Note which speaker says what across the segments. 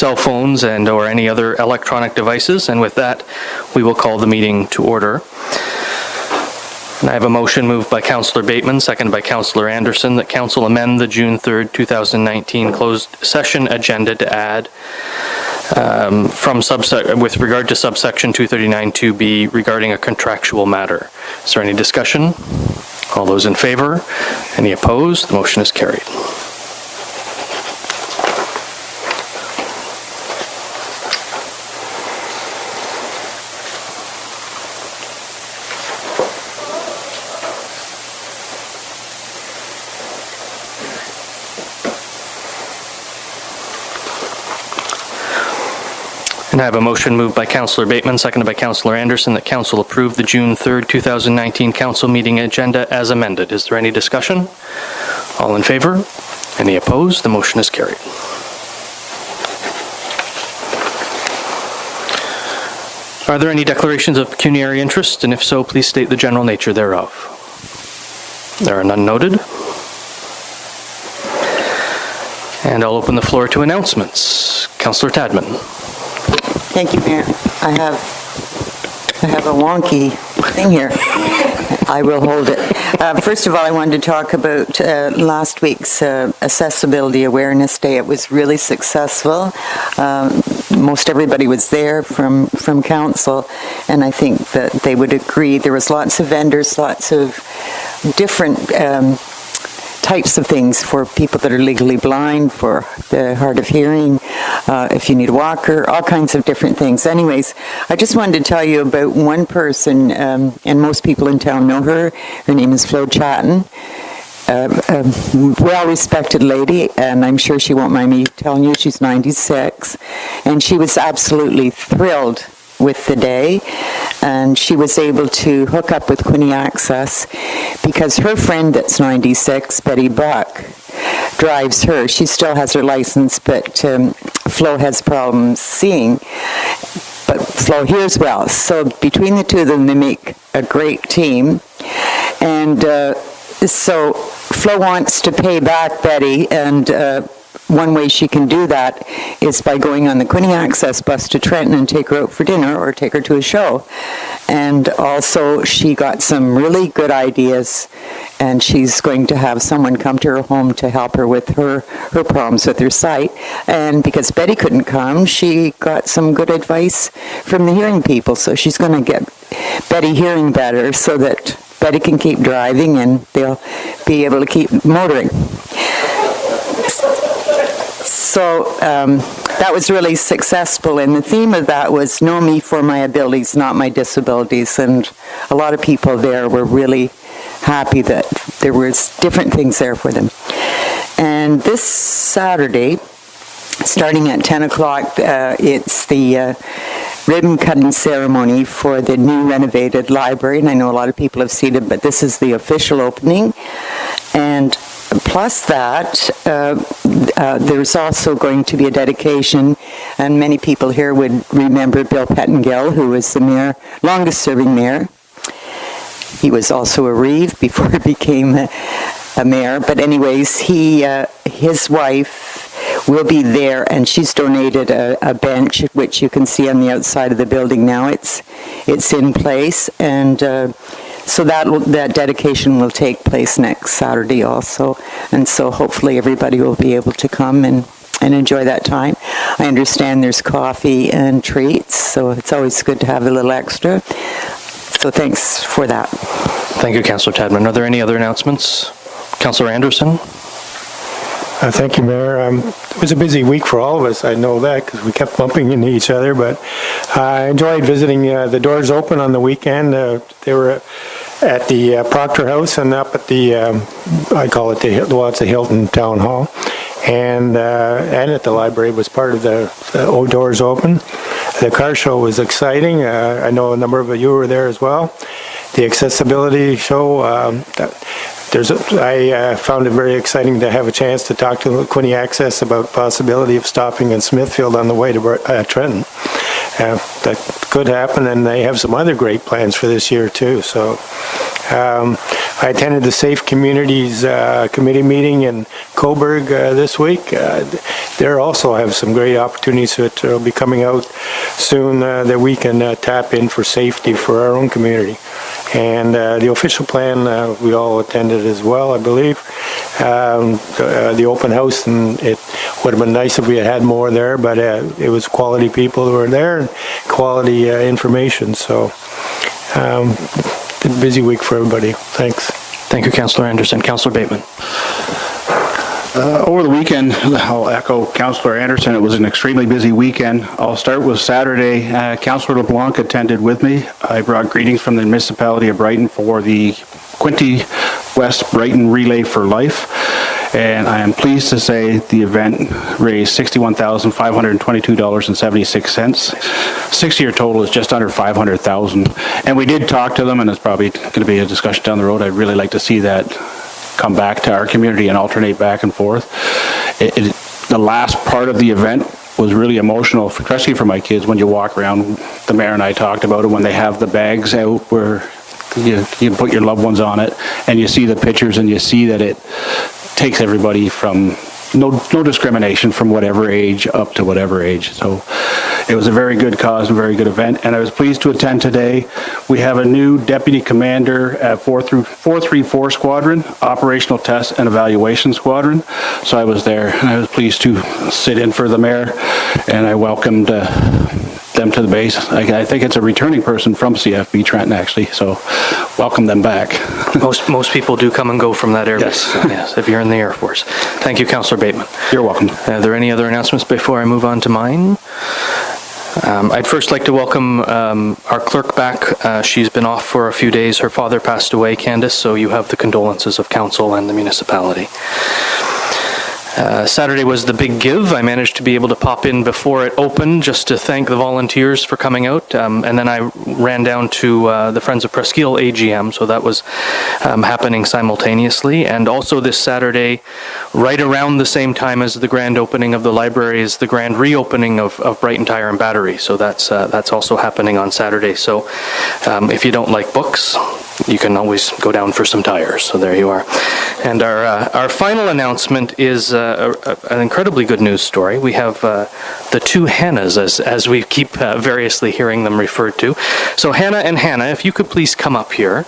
Speaker 1: cell phones and or any other electronic devices. And with that, we will call the meeting to order. And I have a motion moved by Councillor Bateman, seconded by Councillor Anderson, that Council amend the June 3rd, 2019 closed session agenda to add with regard to subsection 239(2)B regarding a contractual matter. Is there any discussion? All those in favor? Any opposed? The motion is carried. And I have a motion moved by Councillor Bateman, seconded by Councillor Anderson, that Council approve the June 3rd, 2019 Council meeting agenda as amended. Is there any discussion? All in favor? Any opposed? The motion is carried. Are there any declarations of pecuniary interest? And if so, please state the general nature thereof. There are none noted. And I'll open the floor to announcements. Councillor Tadman.
Speaker 2: Thank you, Mayor. I have a wonky thing here. I will hold it. First of all, I wanted to talk about last week's Accessibility Awareness Day. It was really successful. Most everybody was there from council, and I think that they would agree. There was lots of vendors, lots of different types of things for people that are legally blind, for the hard of hearing, if you need a walker, all kinds of different things. Anyways, I just wanted to tell you about one person, and most people in town know her. Her name is Flo Chatton. A well-respected lady, and I'm sure she won't mind me telling you she's 96, and she was absolutely thrilled with the day, and she was able to hook up with Quinte Access because her friend that's 96, Betty Buck, drives her. She still has her license, but Flo has problems seeing, but Flo hears well. So between the two of them, they make a great team, and so Flo wants to pay back Betty, and one way she can do that is by going on the Quinte Access bus to Trenton and take her out for dinner or take her to a show. And also she got some really good ideas, and she's going to have someone come to her home to help her with her problems with her sight. And because Betty couldn't come, she got some good advice from the hearing people. So she's going to get Betty hearing better so that Betty can keep driving and they'll be able to keep motoring. So that was really successful, and the theme of that was know me for my abilities, not my disabilities, and a lot of people there were really happy that there was different things there for them. And this Saturday, starting at 10 o'clock, it's the ribbon cutting ceremony for the new renovated library, and I know a lot of people have seen it, but this is the official opening. And plus that, there's also going to be a dedication, and many people here would remember Bill Pettengill, who was the mayor, longest-serving mayor. He was also a Reeve before he became a mayor. But anyways, his wife will be there, and she's donated a bench, which you can see on the outside of the building now. It's in place, and so that dedication will take place next Saturday also, and so hopefully everybody will be able to come and enjoy that time. I understand there's coffee and treats, so it's always good to have a little extra. So thanks for that.
Speaker 1: Thank you, Councillor Tadman. Are there any other announcements? Councillor Anderson?
Speaker 3: Thank you, Mayor. It was a busy week for all of us. I know that because we kept bumping into each other, but I enjoyed visiting the Doors Open on the weekend. They were at the Proctor House and up at the, I call it it's the Hilton Town Hall, and at the library. Was part of the Doors Open. The car show was exciting. I know a number of you were there as well. The accessibility show, I found it very exciting to have a chance to talk to Quinte Access about possibility of stopping in Smithfield on the way to Trenton. That could happen, and they have some other great plans for this year too. So I attended the Safe Communities Committee meeting in Coburg this week. They also have some great opportunities that will be coming out soon that we can tap in for safety for our own community. And the official plan, we all attended as well, I believe. The open house, and it would have been nice if we had had more there, but it was quality people who were there and quality information. So, busy week for everybody. Thanks.
Speaker 1: Thank you, Councillor Anderson. Councillor Bateman.
Speaker 4: Over the weekend, I'll echo Councillor Anderson, it was an extremely busy weekend. I'll start with Saturday. Councillor LeBlanc attended with me. I brought greetings from the municipality of Brighton for the Quinte West Brighton Relay for Life. And I am pleased to say the event raised $61,522.76. 6-year total is just under $500,000. And we did talk to them, and it's probably going to be a discussion down the road. I'd really like to see that come back to our community and alternate back and forth. The last part of the event was really emotional, especially for my kids, when you walk around. The mayor and I talked about it, when they have the bags out where you put your loved ones on it, and you see the pictures and you see that it takes everybody from no discrimination from whatever age up to whatever age. So it was a very good cause and very good event, and I was pleased to attend today. We have a new deputy commander at 434 Squadron, Operational Test and Evaluation Squadron. So I was there, and I was pleased to sit in for the mayor, and I welcomed them to the base. I think it's a returning person from CFB Trenton, actually, so welcome them back.
Speaker 1: Most people do come and go from that area.
Speaker 4: Yes.
Speaker 1: Yes, if you're in the Air Force. Thank you, Councillor Bateman.
Speaker 4: You're welcome.
Speaker 1: Are there any other announcements before I move on to mine? I'd first like to welcome our clerk back. She's been off for a few days. Her father passed away, Candace, so you have the condolences of council and the municipality. Saturday was the Big Give. I managed to be able to pop in before it opened just to thank the volunteers for coming out. And then I ran down to the Friends of Presqu'île AGM, so that was happening simultaneously. And also this Saturday, right around the same time as the grand opening of the library, is the grand reopening of Brighton Tire and Battery. So that's also happening on Saturday. So if you don't like books, you can always go down for some tires. So there you are. And our final announcement is an incredibly good news story. We have the two Hannahs, as we keep variously hearing them referred to. So Hannah and Hannah, if you could please come up here.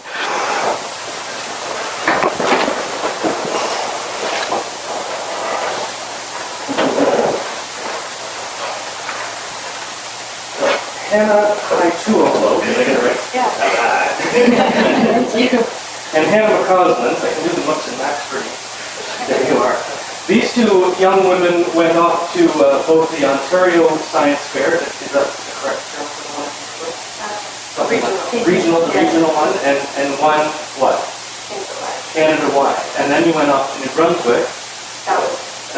Speaker 1: Hannah, hi, two of them. Did I get it right?
Speaker 5: Yeah.
Speaker 1: And Hannah McCausland, I can do the looks in Max for you. There you are. These two young women went off to both the Ontario Science Fair, is that the correct term for the one? Regional, the regional one, and one, what? Canada-wide. And then you went off to New Brunswick.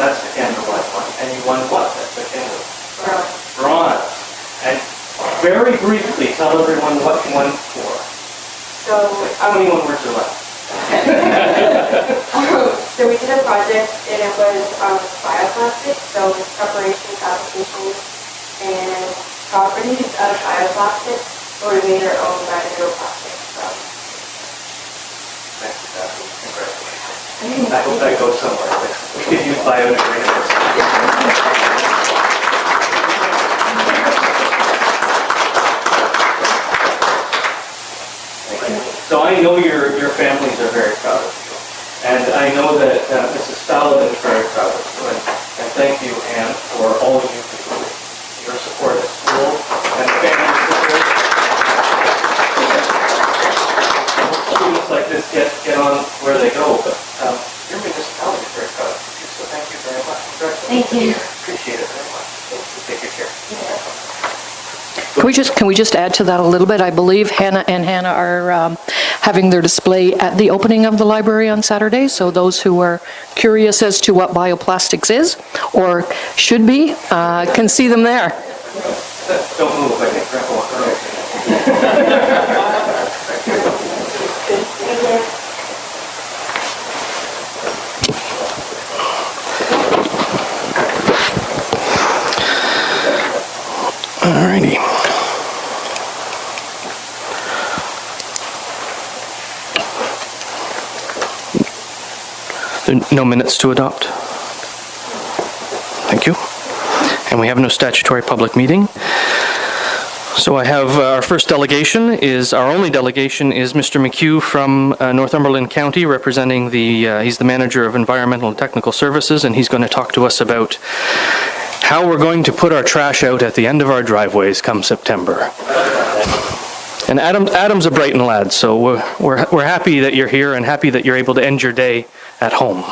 Speaker 1: That's the Canada-wide one. And you won what? That's the Canada. Bronze. And very briefly, tell everyone what you won for.
Speaker 5: So,
Speaker 1: How many more words are left?
Speaker 5: so we did a project and it was bioplastic, so preparations, applications, and properties of bioplastic, so we made our own bioplastic. So.
Speaker 1: Thanks, congratulations. I hope that goes somewhere. We could use biodegradable. So I know your families are very proud of you. And I know that Mrs. Stalin is very proud of you. And thank you, Anne, for all you do. Your support at school and family support. Students like this get on where they go, but your municipality is very proud of you, so thank you very much.
Speaker 5: Thank you.
Speaker 1: Appreciate it very much. Take good care.
Speaker 6: Can we just add to that a little bit? I believe Hannah and Hannah are having their display at the opening of the library on Saturday, so those who are curious as to what bioplastics is, or should be, can see them there.
Speaker 1: Don't move, I think Grandpa wants to Alrighty. no minutes to adopt? Thank you. And we have no statutory public meeting. So I have our first delegation our only delegation is Mr. McHugh from Northumberland County, representing he's the manager of Environmental and Technical Services, and he's going to talk to us about how we're going to put our trash out at the end of our driveways come September. And Adam's a Brighton lad, so we're happy that you're here and happy that you're able to end your day at home.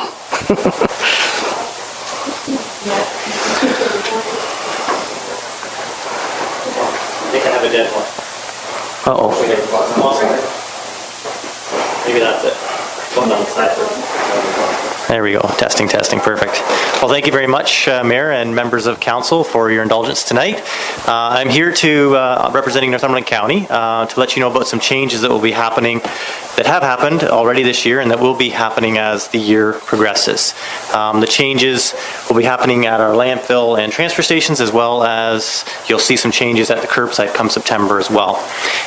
Speaker 7: A dead one.
Speaker 1: Uh-oh.
Speaker 7: Maybe that's it. One on the side. There we go. Testing, perfect. Well, thank you very much, Mayor and members of Council, for your indulgence tonight. I'm here representing Northumberland County to let you know about some changes that will be happening, that have happened already this year and that will be happening as the year progresses. The changes will be happening at our landfill and transfer stations, as well as you'll see some changes at the curbside come September as well.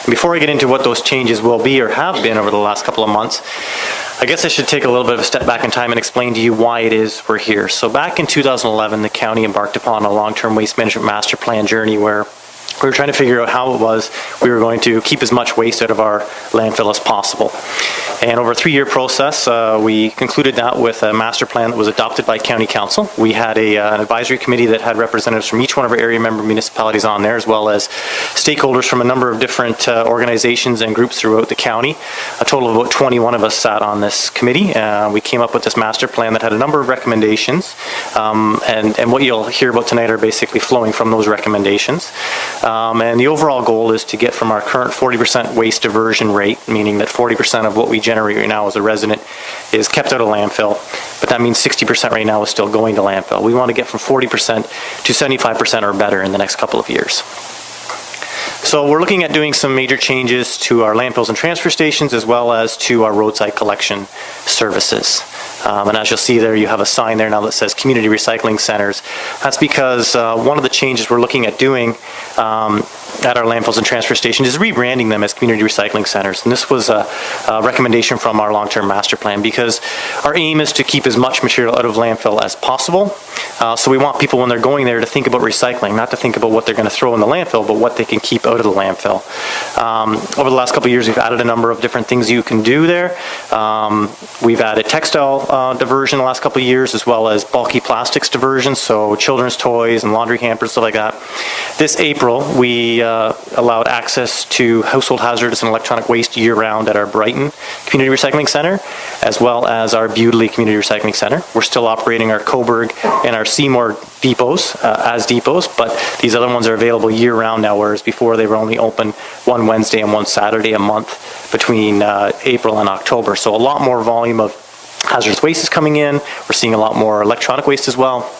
Speaker 7: And before I get into what those changes will be or have been over the last couple of months, I guess I should take a little bit of a step back in time and explain to you why it is we're here. So back in 2011, the county embarked upon a long-term waste management master plan journey where we were trying to figure out how it was we were going to keep as much waste out of our landfill as possible. And over a 3-year process, we concluded that with a master plan that was adopted by County Council. We had an advisory committee that had representatives from each one of our area member municipalities on there, as well as stakeholders from a number of different organizations and groups throughout the county. A total of about 21 of us sat on this committee. We came up with this master plan that had a number of recommendations, and what you'll hear about tonight are basically flowing from those recommendations. And the overall goal is to get from our current 40% waste diversion rate, meaning that 40% of what we generate right now as a resident is kept out of landfill, but that means 60% right now is still going to landfill. We want to get from 40% to 75% or better in the next couple of years. So we're looking at doing some major changes to our landfills and transfer stations, as well as to our roadside collection services. And as you'll see there, you have a sign there now that says Community Recycling Centers. That's because one of the changes we're looking at doing at our landfills and transfer stations is rebranding them as Community Recycling Centers. And this was a recommendation from our long-term master plan, because our aim is to keep as much material out of landfill as possible. So we want people, when they're going there, to think about recycling, not to think about what they're going to throw in the landfill, but what they can keep out of the landfill. Over the last couple of years, we've added a number of different things you can do there. We've added textile diversion the last couple of years, as well as bulky plastics diversion, so children's toys and laundry hampers, stuff like that. This April, we allowed access to household hazardous and electronic waste year-round at our Brighton Community Recycling Center, as well as our Bewdley Community Recycling Center. We're still operating our Coburg and our Seymour depots as depots, but these other ones are available year-round now, whereas before they were only open one Wednesday and one Saturday a month between April and October. So a lot more volume of hazardous waste is coming in. We're seeing a lot more electronic waste as well.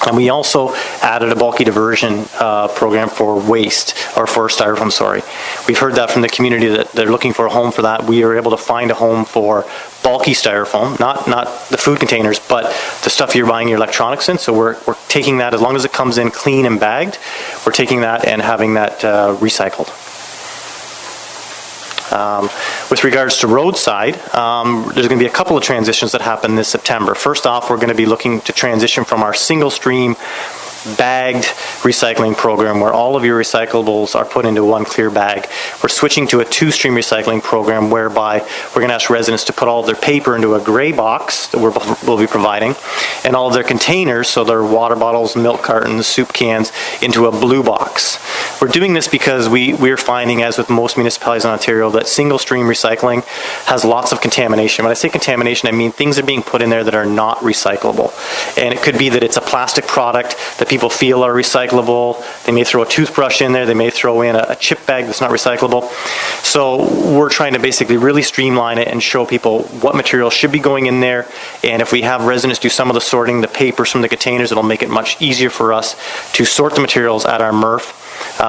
Speaker 7: And we also added a bulky diversion program for waste, or for styrofoam, sorry. We've heard that from the community that they're looking for a home for that. We are able to find a home for bulky styrofoam, not the food containers, but the stuff you're buying your electronics in. So we're taking that, as long as it comes in clean and bagged, we're taking that and having that recycled. With regards to roadside, there's going to be a couple of transitions that happen this September. First off, we're going to be looking to transition from our single stream bagged recycling program, where all of your recyclables are put into one clear bag. We're switching to a two-stream recycling program, whereby we're going to ask residents to put all of their paper into a gray box that we'll be providing, and all of their containers, so their water bottles, milk cartons, soup cans, into a blue box. We're doing this because we're finding, as with most municipalities in Ontario, that single-stream recycling has lots of contamination. When I say contamination, I mean things are being put in there that are not recyclable. And it could be that it's a plastic product that people feel are recyclable. They may throw a toothbrush in there. They may throw in a chip bag that's not recyclable. So we're trying to basically really streamline it and show people what material should be going in there. And if we have residents do some of the sorting, the papers from the containers, it'll make it much easier for us to sort the materials at our MRF.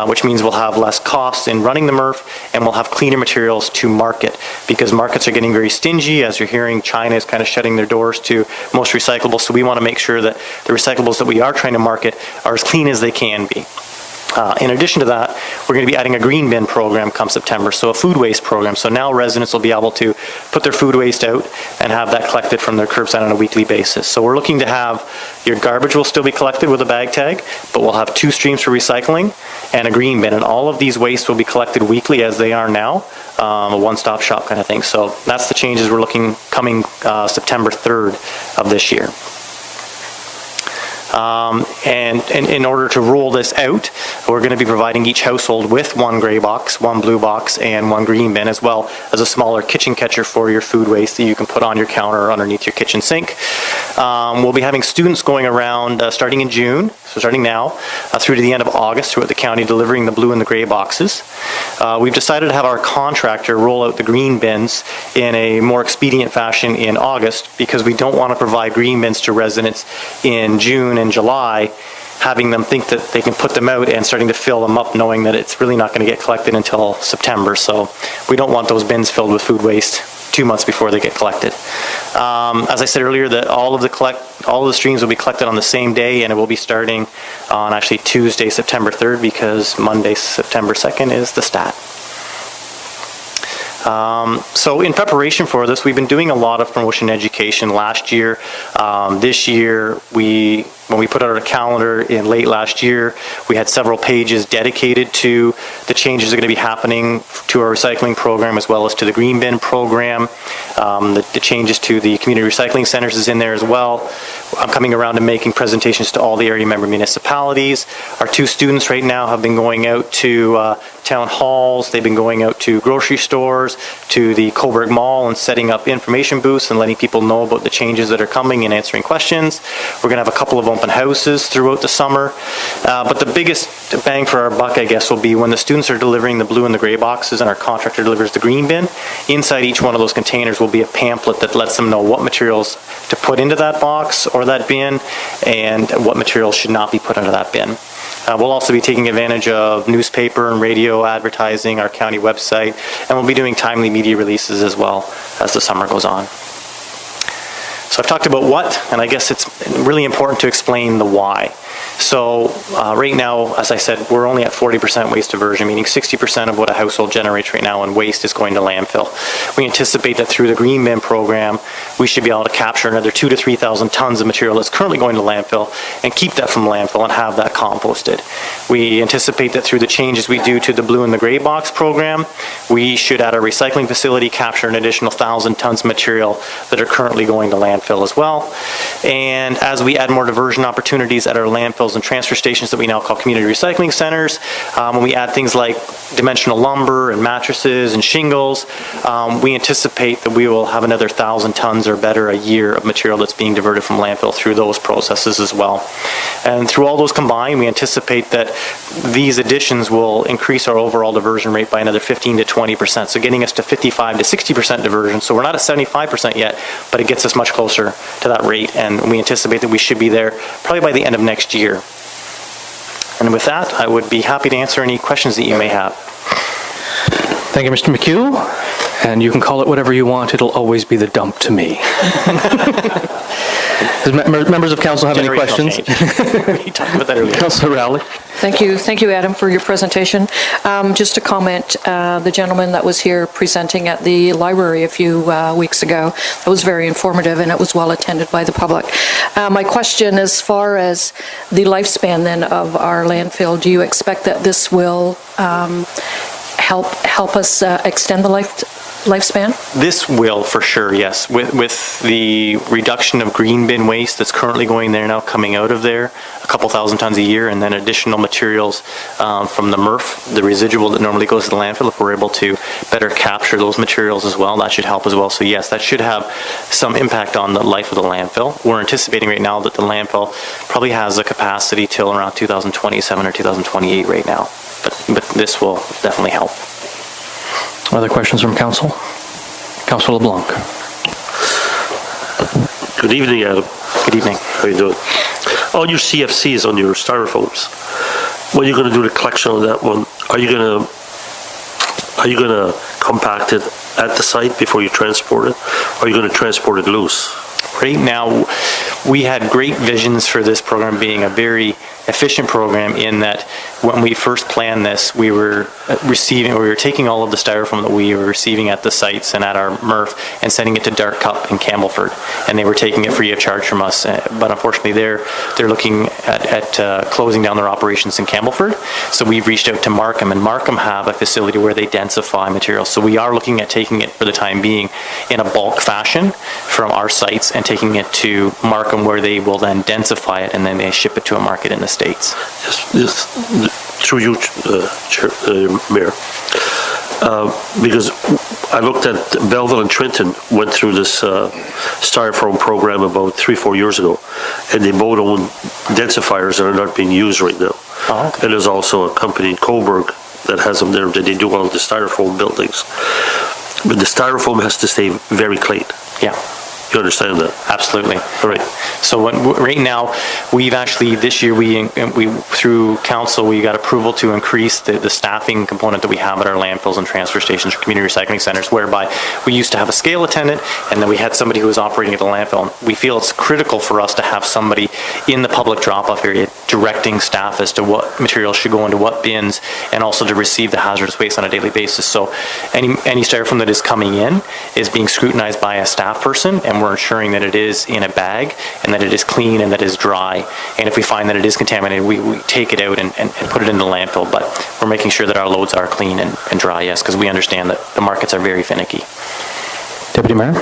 Speaker 7: Which means we'll have less costs in running the MRF, and we'll have cleaner materials to market, because markets are getting very stingy. As you're hearing, China is kind of shutting their doors to most recyclables, so we want to make sure that the recyclables that we are trying to market are as clean as they can be. In addition to that, we're going to be adding a green bin program come September, so a food waste program. So now residents will be able to put their food waste out and have that collected from their curbside on a weekly basis. So we're looking to have, your garbage will still be collected with a bag tag, but we'll have 2 streams for recycling and a green bin. And all of these wastes will be collected weekly as they are now, a one-stop shop kind of thing. So that's the changes we're looking coming September 3rd of this year. And in order to roll this out, we're going to be providing each household with 1 gray box, 1 blue box, and 1 green bin, as well as a smaller kitchen catcher for your food waste that you can put on your counter or underneath your kitchen sink. We'll be having students going around starting in June, so starting now, through to the end of August throughout the county, delivering the blue and the gray boxes. We've decided to have our contractor roll out the green bins in a more expedient fashion in August, because we don't want to provide green bins to residents in June and July, having them think that they can put them out and starting to fill them up, knowing that it's really not going to get collected until September. So we don't want those bins filled with food waste 2 months before they get collected. As I said earlier, that all of the streams will be collected on the same day, and it will be starting on actually Tuesday, September 3rd, because Monday, September 2nd is the stat. So in preparation for this, we've been doing a lot of promotion education last year. This year, when we put out our calendar in late last year, we had several pages dedicated to the changes that are going to be happening to our recycling program, as well as to the green bin program. The changes to the community recycling centers is in there as well. I'm coming around and making presentations to all the area member municipalities. Our 2 students right now have been going out to town halls. They've been going out to grocery stores, to the Coburg Mall, and setting up information booths and letting people know about the changes that are coming and answering questions. We're going to have a couple of open houses throughout the summer. But the biggest bang for our buck, I guess, will be when the students are delivering the blue and the gray boxes and our contractor delivers the green bin. Inside each one of those containers will be a pamphlet that lets them know what materials to put into that box or that bin, and what materials should not be put into that bin. We'll also be taking advantage of newspaper and radio advertising, our county website, and we'll be doing timely media releases as well as the summer goes on. So I've talked about what, and I guess it's really important to explain the why. So right now, as I said, we're only at 40% waste diversion, meaning 60% of what a household generates right now in waste is going to landfill. We anticipate that through the green bin program, we should be able to capture another 2,000 to 3,000 tons of material that's currently going to landfill and keep that from landfill and have that composted. We anticipate that through the changes we do to the blue and the gray box program, we should at our recycling facility capture an additional 1,000 tons of material that are currently going to landfill as well. And as we add more diversion opportunities at our landfills and transfer stations that we now call community recycling centers, when we add things like dimensional lumber and mattresses and shingles, we anticipate that we will have another 1,000 tons or better a year of material that's being diverted from landfill through those processes as well. And through all those combined, we anticipate that these additions will increase our overall diversion rate by another 15 to 20%, so getting us to 55 to 60% diversion. So we're not at 75% yet, but it gets us much closer to that rate, and we anticipate that we should be there probably by the end of next year. And with that, I would be happy to answer any questions that you may have.
Speaker 1: Thank you, Mr. McHugh. And you can call it whatever you want. It'll always be the dump to me. Does members of council have any questions?
Speaker 7: We talked about that earlier.
Speaker 1: Councilor Rowley.
Speaker 6: Thank you, Adam, for your presentation. Just to comment, the gentleman that was here presenting at the library a few weeks ago, that was very informative and it was well attended by the public. My question, as far as the lifespan then of our landfill, do you expect that this will help us extend the lifespan?
Speaker 7: This will, for sure, yes. With the reduction of green bin waste that's currently going there now, coming out of there, a couple thousand tons a year, and then additional materials from the MRF, the residual that normally goes to the landfill, if we're able to better capture those materials as well, that should help as well. So yes, that should have some impact on the life of the landfill. We're anticipating right now that the landfill probably has a capacity till around 2027 or 2028 right now. But this will definitely help.
Speaker 1: Other questions from council? Councilor LeBlanc.
Speaker 8: Good evening, Adam.
Speaker 7: Good evening.
Speaker 8: How are you doing? On your CFCs, on your styrofoams, when you're going to do the collection on that one, are you going to compact it at the site before you transport it? Or are you going to transport it loose?
Speaker 7: Right now, we had great visions for this program being a very efficient program in that when we first planned this, we were taking all of the styrofoam that we were receiving at the sites and at our MRF and sending it to Dark Cup in Campbellford, and they were taking it free of charge from us. But unfortunately, they're looking at closing down their operations in Campbellford. So we've reached out to Markham, and Markham have a facility where they densify materials. So we are looking at taking it for the time being in a bulk fashion from our sites and taking it to Markham, where they will then densify it and then they ship it to a market in the States.
Speaker 8: Yes, through you, Mayor. Because I looked at Belleville and Trenton went through this styrofoam program about 3-4 years ago, and they both own densifiers that are not being used right now.
Speaker 7: Oh, okay.
Speaker 8: And there's also a company in Coburg that has them there, that they do all the styrofoam buildings. But the styrofoam has to stay very clean.
Speaker 7: Yeah.
Speaker 8: You understand that?
Speaker 7: Absolutely.
Speaker 8: All right.
Speaker 7: So right now, we've actually, this year, we through council, we got approval to increase the staffing component that we have at our landfills and transfer stations or community recycling centers, whereby we used to have a scale attendant, and then we had somebody who was operating at the landfill. We feel it's critical for us to have somebody in the public drop-off area directing staff as to what materials should go into what bins, and also to receive the hazardous waste on a daily basis. So any styrofoam that is coming in is being scrutinized by a staff person, and we're ensuring that it is in a bag and that it is clean and that it is dry. And if we find that it is contaminated, we take it out and put it in the landfill. But we're making sure that our loads are clean and dry, yes, because we understand that the markets are very finicky.
Speaker 1: Deputy Mayor?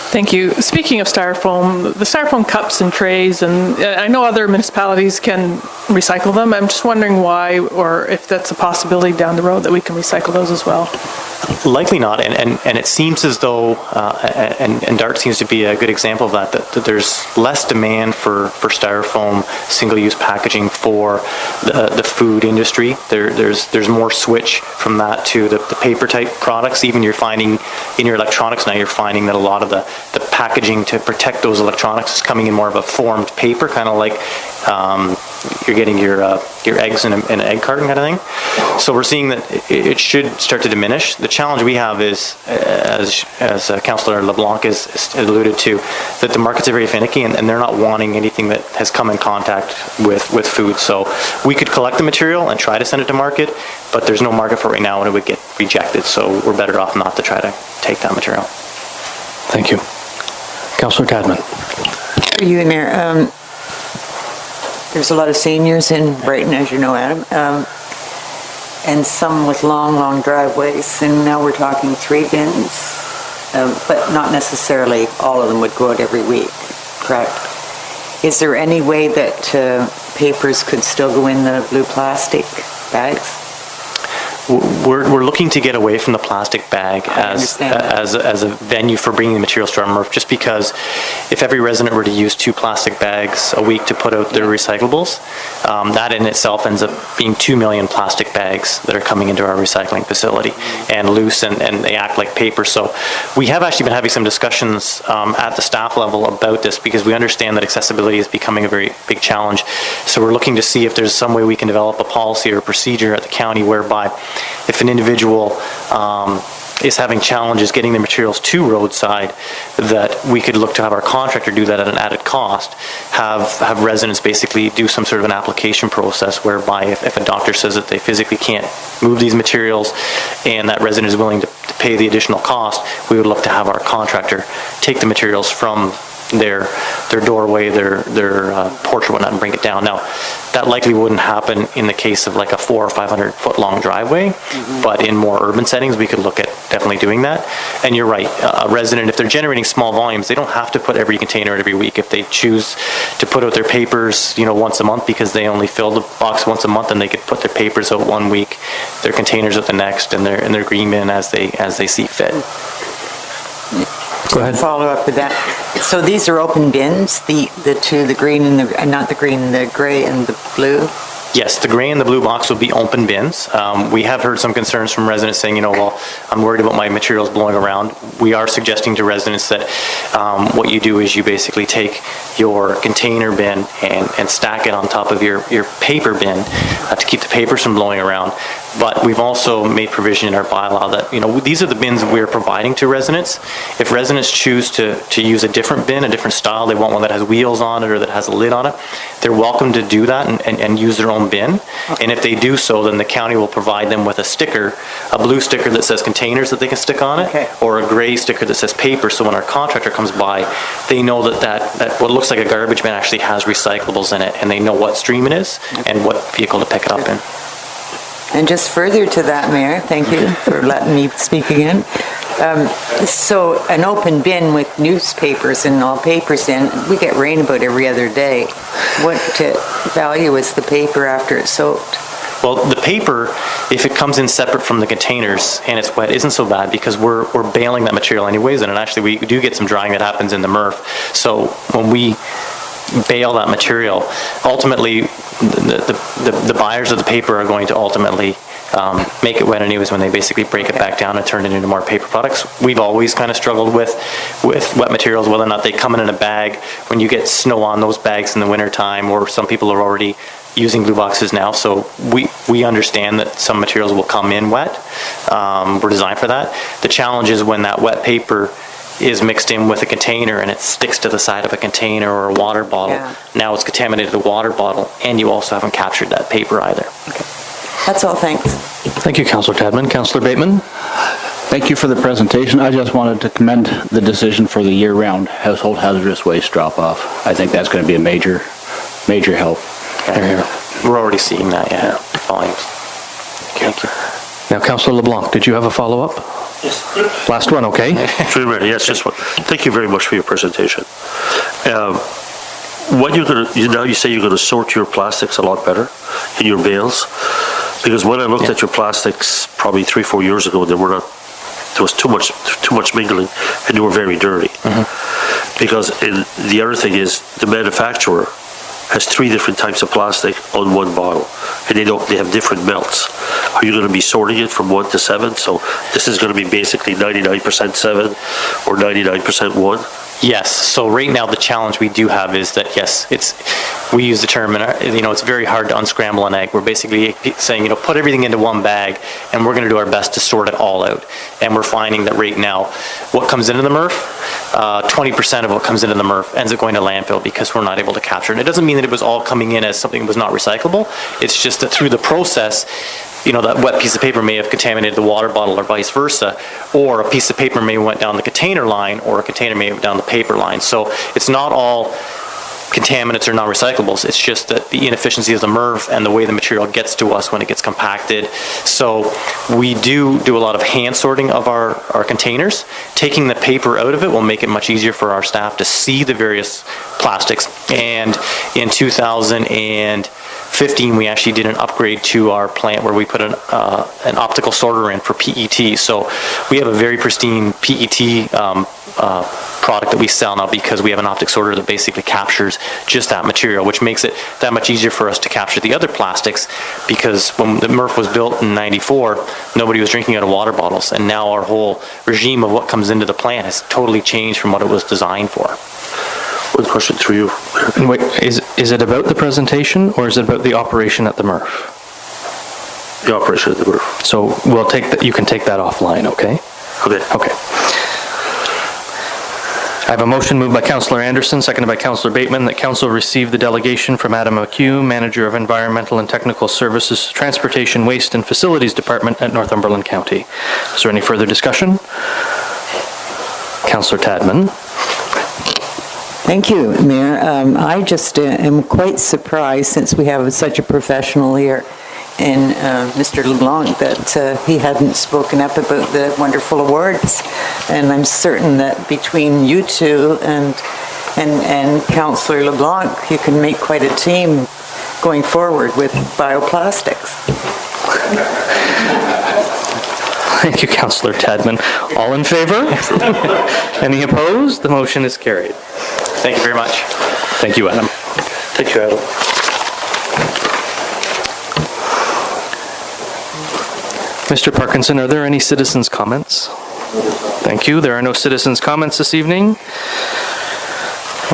Speaker 9: Thank you. Speaking of styrofoam, the styrofoam cups and trays, and I know other municipalities can recycle them. I'm just wondering why, or if that's a possibility down the road that we can recycle those as well.
Speaker 7: Likely not, and it seems as though, and DART seems to be a good example of that there's less demand for styrofoam single-use packaging for the food industry. There's more switch from that to the paper-type products. Even you're finding in your electronics now, you're finding that a lot of the packaging to protect those electronics is coming in more of a formed paper, kind of like you're getting your eggs in an egg carton kind of thing. So we're seeing that it should start to diminish. The challenge we have is, as Councillor LeBlanc has alluded to, that the markets are very finicky and they're not wanting anything that has come in contact with food. So we could collect the material and try to send it to market, but there's no market for it right now and it would get rejected. So we're better off not to try to take that material.
Speaker 1: Thank you. Councillor Cadman.
Speaker 2: For you, Mayor, there's a lot of seniors in Brighton, as you know, Adam, and some with long driveways, and now we're talking 3 bins, but not necessarily all of them would go out every week, correct? Is there any way that papers could still go in the blue plastic bags?
Speaker 7: We're looking to get away from the plastic bag as a venue for bringing the materials to our MRF, just because if every resident were to use 2 plastic bags a week to put out their recyclables, that in itself ends up being 2 million plastic bags that are coming into our recycling facility and loose, and they act like paper. So we have actually been having some discussions at the staff level about this, because we understand that accessibility is becoming a very big challenge. So we're looking to see if there's some way we can develop a policy or a procedure at the county whereby if an individual is having challenges getting the materials to roadside, that we could look to have our contractor do that at an added cost, have residents basically do some sort of an application process whereby if a doctor says that they physically can't move these materials and that resident is willing to pay the additional cost, we would look to have our contractor take the materials from their doorway, their porch or whatnot, and bring it down. Now, that likely wouldn't happen in the case of like a 400 or 500 foot long driveway, but in more urban settings, we could look at definitely doing that. And you're right, a resident, if they're generating small volumes, they don't have to put every container every week. If they choose to put out their papers, once a month because they only fill the box once a month, then they could put their papers out one week, their containers out the next, and their green bin as they see fit.
Speaker 2: Go ahead. Follow up with that. So these are open bins, the 2, the green and the gray and the blue?
Speaker 7: Yes, the gray and the blue box will be open bins. We have heard some concerns from residents saying, well, I'm worried about my materials blowing around. We are suggesting to residents that what you do is you basically take your container bin and stack it on top of your paper bin to keep the papers from blowing around. But we've also made provision in our bylaw that, these are the bins we're providing to residents. If residents choose to use a different bin, a different style, they want one that has wheels on it or that has a lid on it, they're welcome to do that and use their own bin. And if they do so, then the county will provide them with a sticker, a blue sticker that says containers that they can stick on it,
Speaker 2: Okay.
Speaker 7: or a gray sticker that says paper, so when our contractor comes by, they know that what looks like a garbage bin actually has recyclables in it, and they know what stream it is and what vehicle to pick it up in.
Speaker 2: And just further to that, Mayor, thank you for letting me speak again. So an open bin with newspapers and all papers in, we get rain about every other day. What value is the paper after it's soaked?
Speaker 7: Well, the paper, if it comes in separate from the containers and it's wet, isn't so bad because we're baling that material anyways, and actually we do get some drying that happens in the MRF. So when we bale that material, ultimately the buyers of the paper are going to ultimately make it wet anyways when they basically break it back down and turn it into more paper products. We've always kind of struggled with wet materials, whether or not they come in a bag. When you get snow on those bags in the wintertime, or some people are already using blue boxes now, so we understand that some materials will come in wet. We're designed for that. The challenge is when that wet paper is mixed in with a container and it sticks to the side of a container or a water bottle.
Speaker 2: Yeah.
Speaker 7: Now it's contaminated the water bottle, and you also haven't captured that paper either.
Speaker 2: That's all, thanks.
Speaker 1: Thank you, Councillor Tadman. Councillor Bateman?
Speaker 4: Thank you for the presentation. I just wanted to commend the decision for the year-round household hazardous waste drop-off. I think that's going to be a major help.
Speaker 7: We're already seeing that, yeah, volumes. Thank you.
Speaker 1: Now, Councillor LeBlanc, did you have a follow-up?
Speaker 8: Yes.
Speaker 1: Last one, okay?
Speaker 8: Yes, just one. Thank you very much for your presentation. When now you say you're going to sort your plastics a lot better in your bales, because when I looked at your plastics probably 3-4 years ago, there was too much mingling, and they were very dirty. Because the other thing is the manufacturer has 3 different types of plastic on one bottle, and they have different melts. Are you going to be sorting it from 1 to 7? So this is going to be basically 99% 7 or 99% 1?
Speaker 7: Yes. So right now the challenge we do have is that, yes, we use the term, it's very hard to unscramble an egg. We're basically saying, put everything into one bag, and we're going to do our best to sort it all out. And we're finding that right now, what comes into the MRF, 20% of what comes into the MRF ends up going to landfill because we're not able to capture it. It doesn't mean that it was all coming in as something that was not recyclable. It's just that through the process, that wet piece of paper may have contaminated the water bottle or vice versa, or a piece of paper may have went down the container line, or a container may have went down the paper line. So it's not all contaminants or non-recyclables. It's just that the inefficiency of the MRF and the way the material gets to us when it gets compacted. So we do a lot of hand sorting of our containers. Taking the paper out of it will make it much easier for our staff to see the various plastics. And in 2015, we actually did an upgrade to our plant where we put an optical sorter in for PET. So we have a very pristine PET product that we sell now because we have an optic sorter that basically captures just that material, which makes it that much easier for us to capture the other plastics, because when the MRF was built in '94, nobody was drinking out of water bottles, and now our whole regime of what comes into the plant has totally changed from what it was designed for.
Speaker 8: One question through you.
Speaker 1: And wait, is it about the presentation, or is it about the operation at the MRF?
Speaker 8: The operation of the MRF.
Speaker 1: So you can take that offline, okay? Okay. I have a motion moved by Councillor Anderson, seconded by Councillor Bateman, that Council receive the delegation from Adam McHugh, Manager of Environmental and Technical Services, Transportation, Waste and Facilities Department at Northumberland County. Is there any further discussion? Councillor Tadman.
Speaker 2: Thank you, Mayor. I just am quite surprised, since we have such a professional here in Mr. LeBlanc, that he hadn't spoken up about the wonderful awards. And I'm certain that between you two and Councillor LeBlanc, you can make quite a team going forward with bioplastics.
Speaker 1: Thank you, Councillor Tadman. All in favor? Any opposed? The motion is carried.
Speaker 7: Thank you very much.
Speaker 1: Thank you, Adam.
Speaker 8: Thank you, Adam.
Speaker 1: Mr. Parkinson, are there any citizens' comments? Thank you. There are no citizens' comments this evening.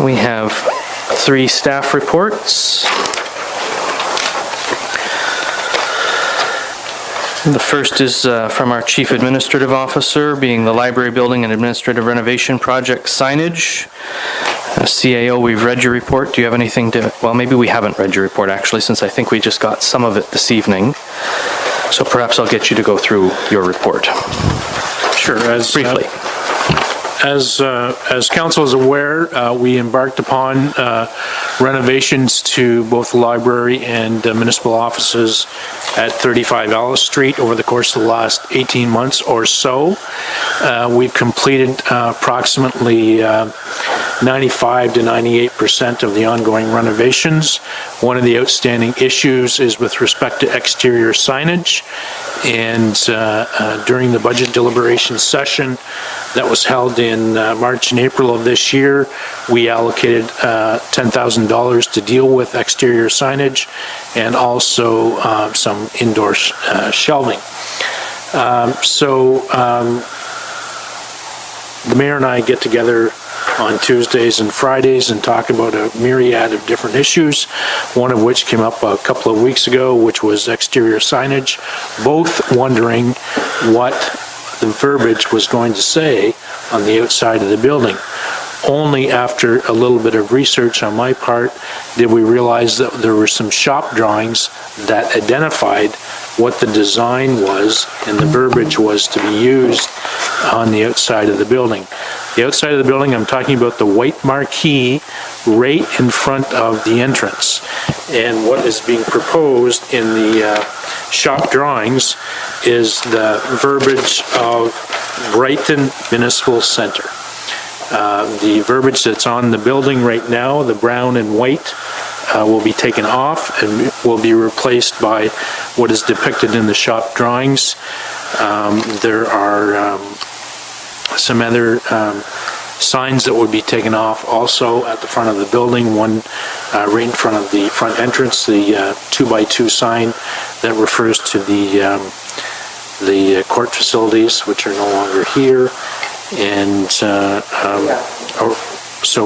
Speaker 1: We have 3 staff reports. The first is from our Chief Administrative Officer, being the Library Building and Administrative Renovation Project signage. CAO, we've read your report. Do you have anything to, well, maybe we haven't read your report, actually, since I think we just got some of it this evening. So perhaps I'll get you to go through your report
Speaker 10: Sure.
Speaker 1: briefly.
Speaker 10: As council is aware, we embarked upon renovations to both the library and municipal offices at 35 Alice Street over the course of the last 18 months or so. We've completed approximately 95 to 98% of the ongoing renovations. One of the outstanding issues is with respect to exterior signage. And during the budget deliberation session that was held in March and April of this year, we allocated $10,000 to deal with exterior signage and also some indoor shelving. The mayor and I get together on Tuesdays and Fridays and talk about a myriad of different issues, one of which came up a couple of weeks ago, which was exterior signage, both wondering what the verbiage was going to say on the outside of the building. Only after a little bit of research on my part did we realize that there were some shop drawings that identified what the design was and the verbiage was to be used on the outside of the building. The outside of the building, I'm talking about the white marquee right in front of the entrance. And what is being proposed in the shop drawings is the verbiage of Brighton Municipal Center. The verbiage that's on the building right now, the brown and white, will be taken off and will be replaced by what is depicted in the shop drawings. There are some other signs that would be taken off also at the front of the building. One right in front of the front entrance, the 2x2 sign that refers to the court facilities, which are no longer here. And so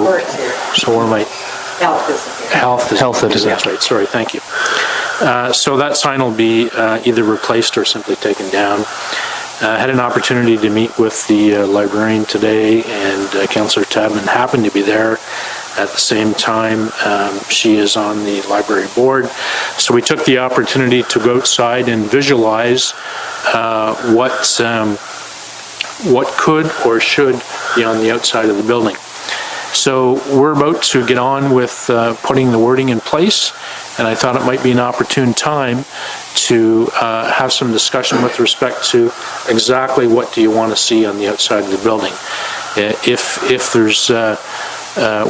Speaker 10: where am I? Health is that's right. Sorry, thank you. So that sign will be either replaced or simply taken down. Had an opportunity to meet with the librarian today, and Councillor Tadman happened to be there at the same time. She is on the library board. So we took the opportunity to go outside and visualize what could or should be on the outside of the building. So we're about to get on with putting the wording in place, and I thought it might be an opportune time to have some discussion with respect to exactly what do you want to see on the outside of the building. If there's,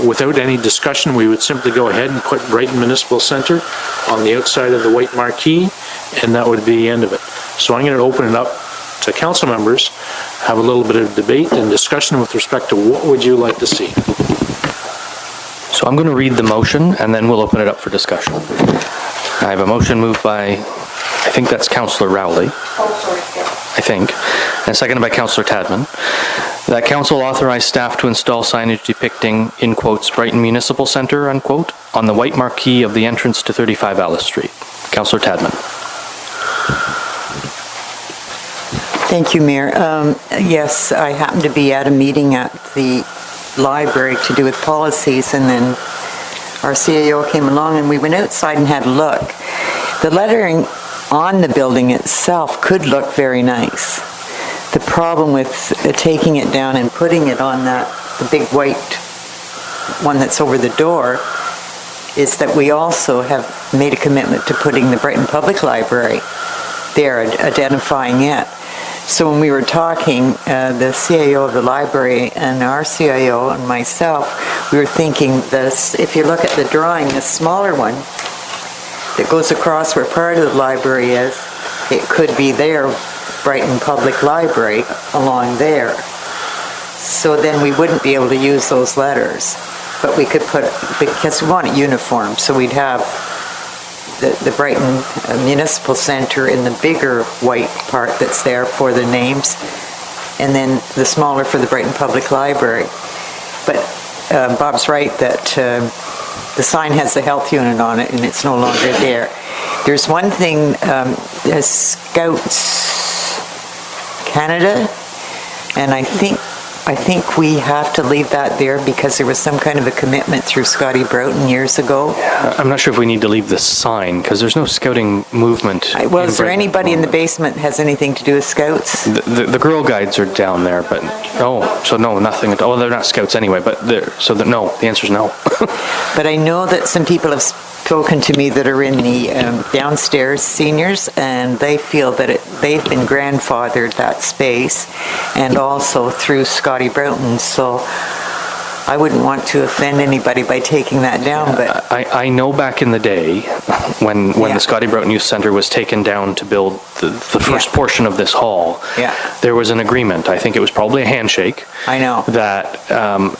Speaker 10: without any discussion, we would simply go ahead and put Brighton Municipal Center on the outside of the white marquee, and that would be the end of it. So I'm going to open it up to council members, have a little bit of debate and discussion with respect to what would you like to see.
Speaker 1: So I'm going to read the motion, and then we'll open it up for discussion. I have a motion moved by, I think that's Councillor Rowley. I think, and seconded by Councillor Tadman, that council authorize staff to install signage depicting, in quotes, Brighton Municipal Center, unquote, on the white marquee of the entrance to 35 Alice Street. Councillor Tadman.
Speaker 2: Thank you, Mayor. Yes, I happened to be at a meeting at the library to do with policies, and then our CAO came along and we went outside and had a look. The lettering on the building itself could look very nice. The problem with taking it down and putting it on the big white one that's over the door is that we also have made a commitment to putting the Brighton Public Library there, identifying it. So when we were talking, the CAO of the library and our CIO and myself, we were thinking that if you look at the drawing, the smaller one that goes across where part of the library is, it could be their Brighton Public Library along there. So then we wouldn't be able to use those letters, but we could put, because we want it uniform, so we'd have the Brighton Municipal Center in the bigger white part that's there for the names, and then the smaller for the Brighton Public Library. But Bob's right that the sign has the health unit on it and it's no longer there. There's one thing Scouts Canada, and I think we have to leave that there because there was some kind of a commitment through Scotty Broughton years ago.
Speaker 1: I'm not sure if we need to leave this sign, because there's no scouting movement.
Speaker 2: Well, is there
Speaker 1: Brighton at
Speaker 2: anybody in the
Speaker 1: moment.
Speaker 2: basement that has anything to do with Scouts?
Speaker 1: The Girl Guides are down there, but, so no, nothing at all. Well, they're not scouts anyway, but no, the answer's no.
Speaker 2: But I know that some people have spoken to me that are in the downstairs seniors, and they feel that they've been grandfathered that space, and also through Scotty Broughton, so I wouldn't want to offend anybody by taking that down, but
Speaker 1: I know back in the day, when
Speaker 2: Yeah.
Speaker 1: the Scotty Broughton Youth Center was taken down to build the first
Speaker 2: Yeah.
Speaker 1: portion of this hall,
Speaker 2: Yeah.
Speaker 1: there was an agreement, I think it was probably a handshake,
Speaker 2: I know.
Speaker 1: that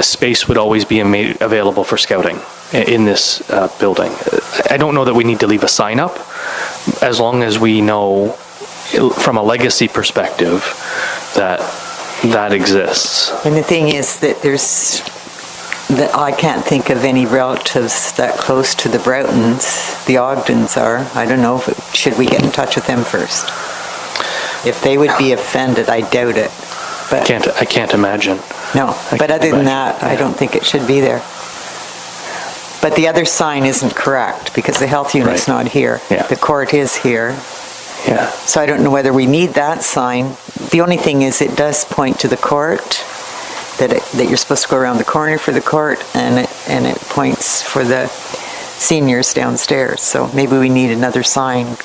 Speaker 1: space would always be available for scouting in this building. I don't know that we need to leave a sign up, as long as we know from a legacy perspective that exists.
Speaker 2: And the thing is that I can't think of any relatives that close to the Broughtons. The Ogdens are. I don't know, should we get in touch with them first? If they would be offended, I doubt it. But
Speaker 1: I can't imagine.
Speaker 2: no,
Speaker 1: I
Speaker 2: but
Speaker 1: can't
Speaker 2: other than
Speaker 1: imagine.
Speaker 2: that, I don't think it should be there. But the other sign isn't correct because the health unit's
Speaker 1: Right.
Speaker 2: not here.
Speaker 1: Yeah.
Speaker 2: The court is here.
Speaker 1: Yeah.
Speaker 2: So I don't know whether we need that sign. The only thing is it does point to the court, that you're supposed to go around the corner for the court, and it points for the seniors downstairs. So maybe we need another sign.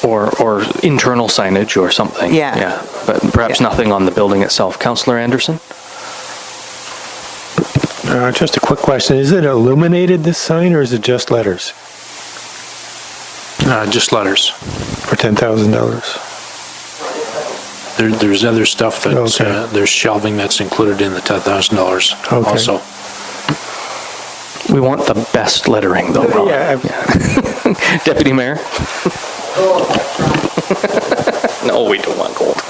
Speaker 1: Or internal signage or something.
Speaker 2: Yeah.
Speaker 1: But perhaps
Speaker 2: Yeah.
Speaker 1: nothing on the building itself. Councillor Anderson?
Speaker 3: Just a quick question. Is it illuminated, this sign, or is it just letters
Speaker 10: Just letters.
Speaker 3: for $10,000?
Speaker 10: There's other stuff that's,
Speaker 3: Okay.
Speaker 10: there's shelving that's included in the $10,000
Speaker 3: Okay.
Speaker 10: also.
Speaker 1: We want the best lettering, though, Ron.
Speaker 3: Yeah,
Speaker 1: Deputy Mayor? No, we don't want gold.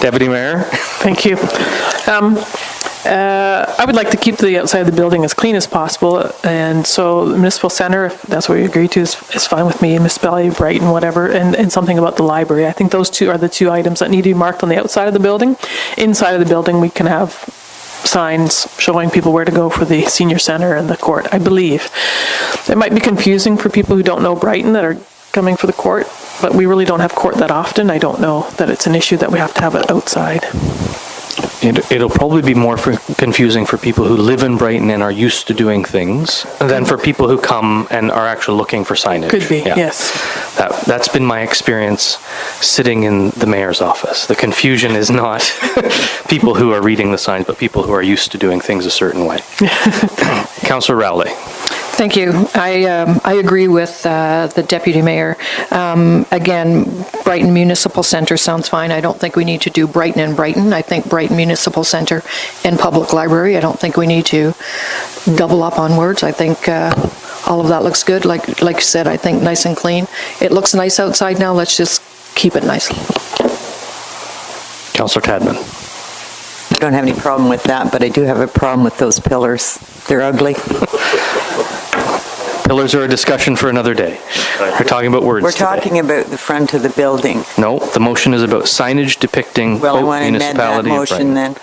Speaker 1: Deputy Mayor?
Speaker 9: Thank you. I would like to keep the outside of the building as clean as possible, and so the municipal center, if that's what we agree to, is fine with me, municipality, Brighton, whatever, and something about the library. I think those two are the two items that need to be marked on the outside of the building. Inside of the building, we can have signs showing people where to go for the senior center and the court, I believe. It might be confusing for people who don't know Brighton that are coming for the court, but we really don't have court that often. I don't know that it's an issue that we have to have it outside.
Speaker 1: It'll probably be more confusing for people who live in Brighton and are used to doing things than for people who come and are actually looking for signage.
Speaker 9: Could be,
Speaker 1: Yeah.
Speaker 9: yes.
Speaker 1: That's been my experience sitting in the mayor's office. The confusion is not people who are reading the signs, but people who are used to doing things a certain way. Councillor Rowley.
Speaker 6: Thank you. I agree with the deputy mayor. Again, Brighton Municipal Center sounds fine. I don't think we need to do Brighton and Brighton. I think Brighton Municipal Center and Public Library. I don't think we need to double up on words. I think all of that looks good. Like you said, I think nice and clean. It looks nice outside now. Let's just keep it nice.
Speaker 1: Councillor Tadman.
Speaker 2: I don't have any problem with that, but I do have a problem with those pillars. They're ugly.
Speaker 1: Pillars are a discussion for another day. We're talking about words
Speaker 2: We're
Speaker 1: today.
Speaker 2: talking about the front of the building.
Speaker 1: No, the motion is about signage depicting
Speaker 2: Well, I
Speaker 1: Oak
Speaker 2: want to amend that
Speaker 1: Municipality of
Speaker 2: motion
Speaker 1: Brighton.
Speaker 2: then.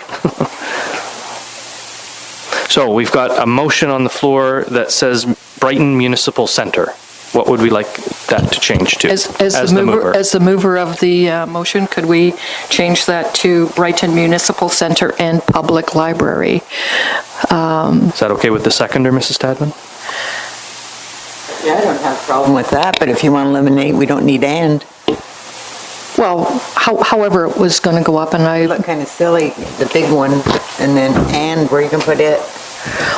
Speaker 1: So we've got a motion on the floor that says Brighton Municipal Center. What would we like that to change to?
Speaker 6: As the mover of the motion, could we change that to Brighton Municipal Center and Public Library?
Speaker 1: Is that okay with the seconder, Mrs. Tadman?
Speaker 2: Yeah, I don't have a problem with that, but if you want to eliminate, we don't need and.
Speaker 6: Well, however it was going to go up, and
Speaker 2: They look kind of silly, the big one, and then and where you can put it.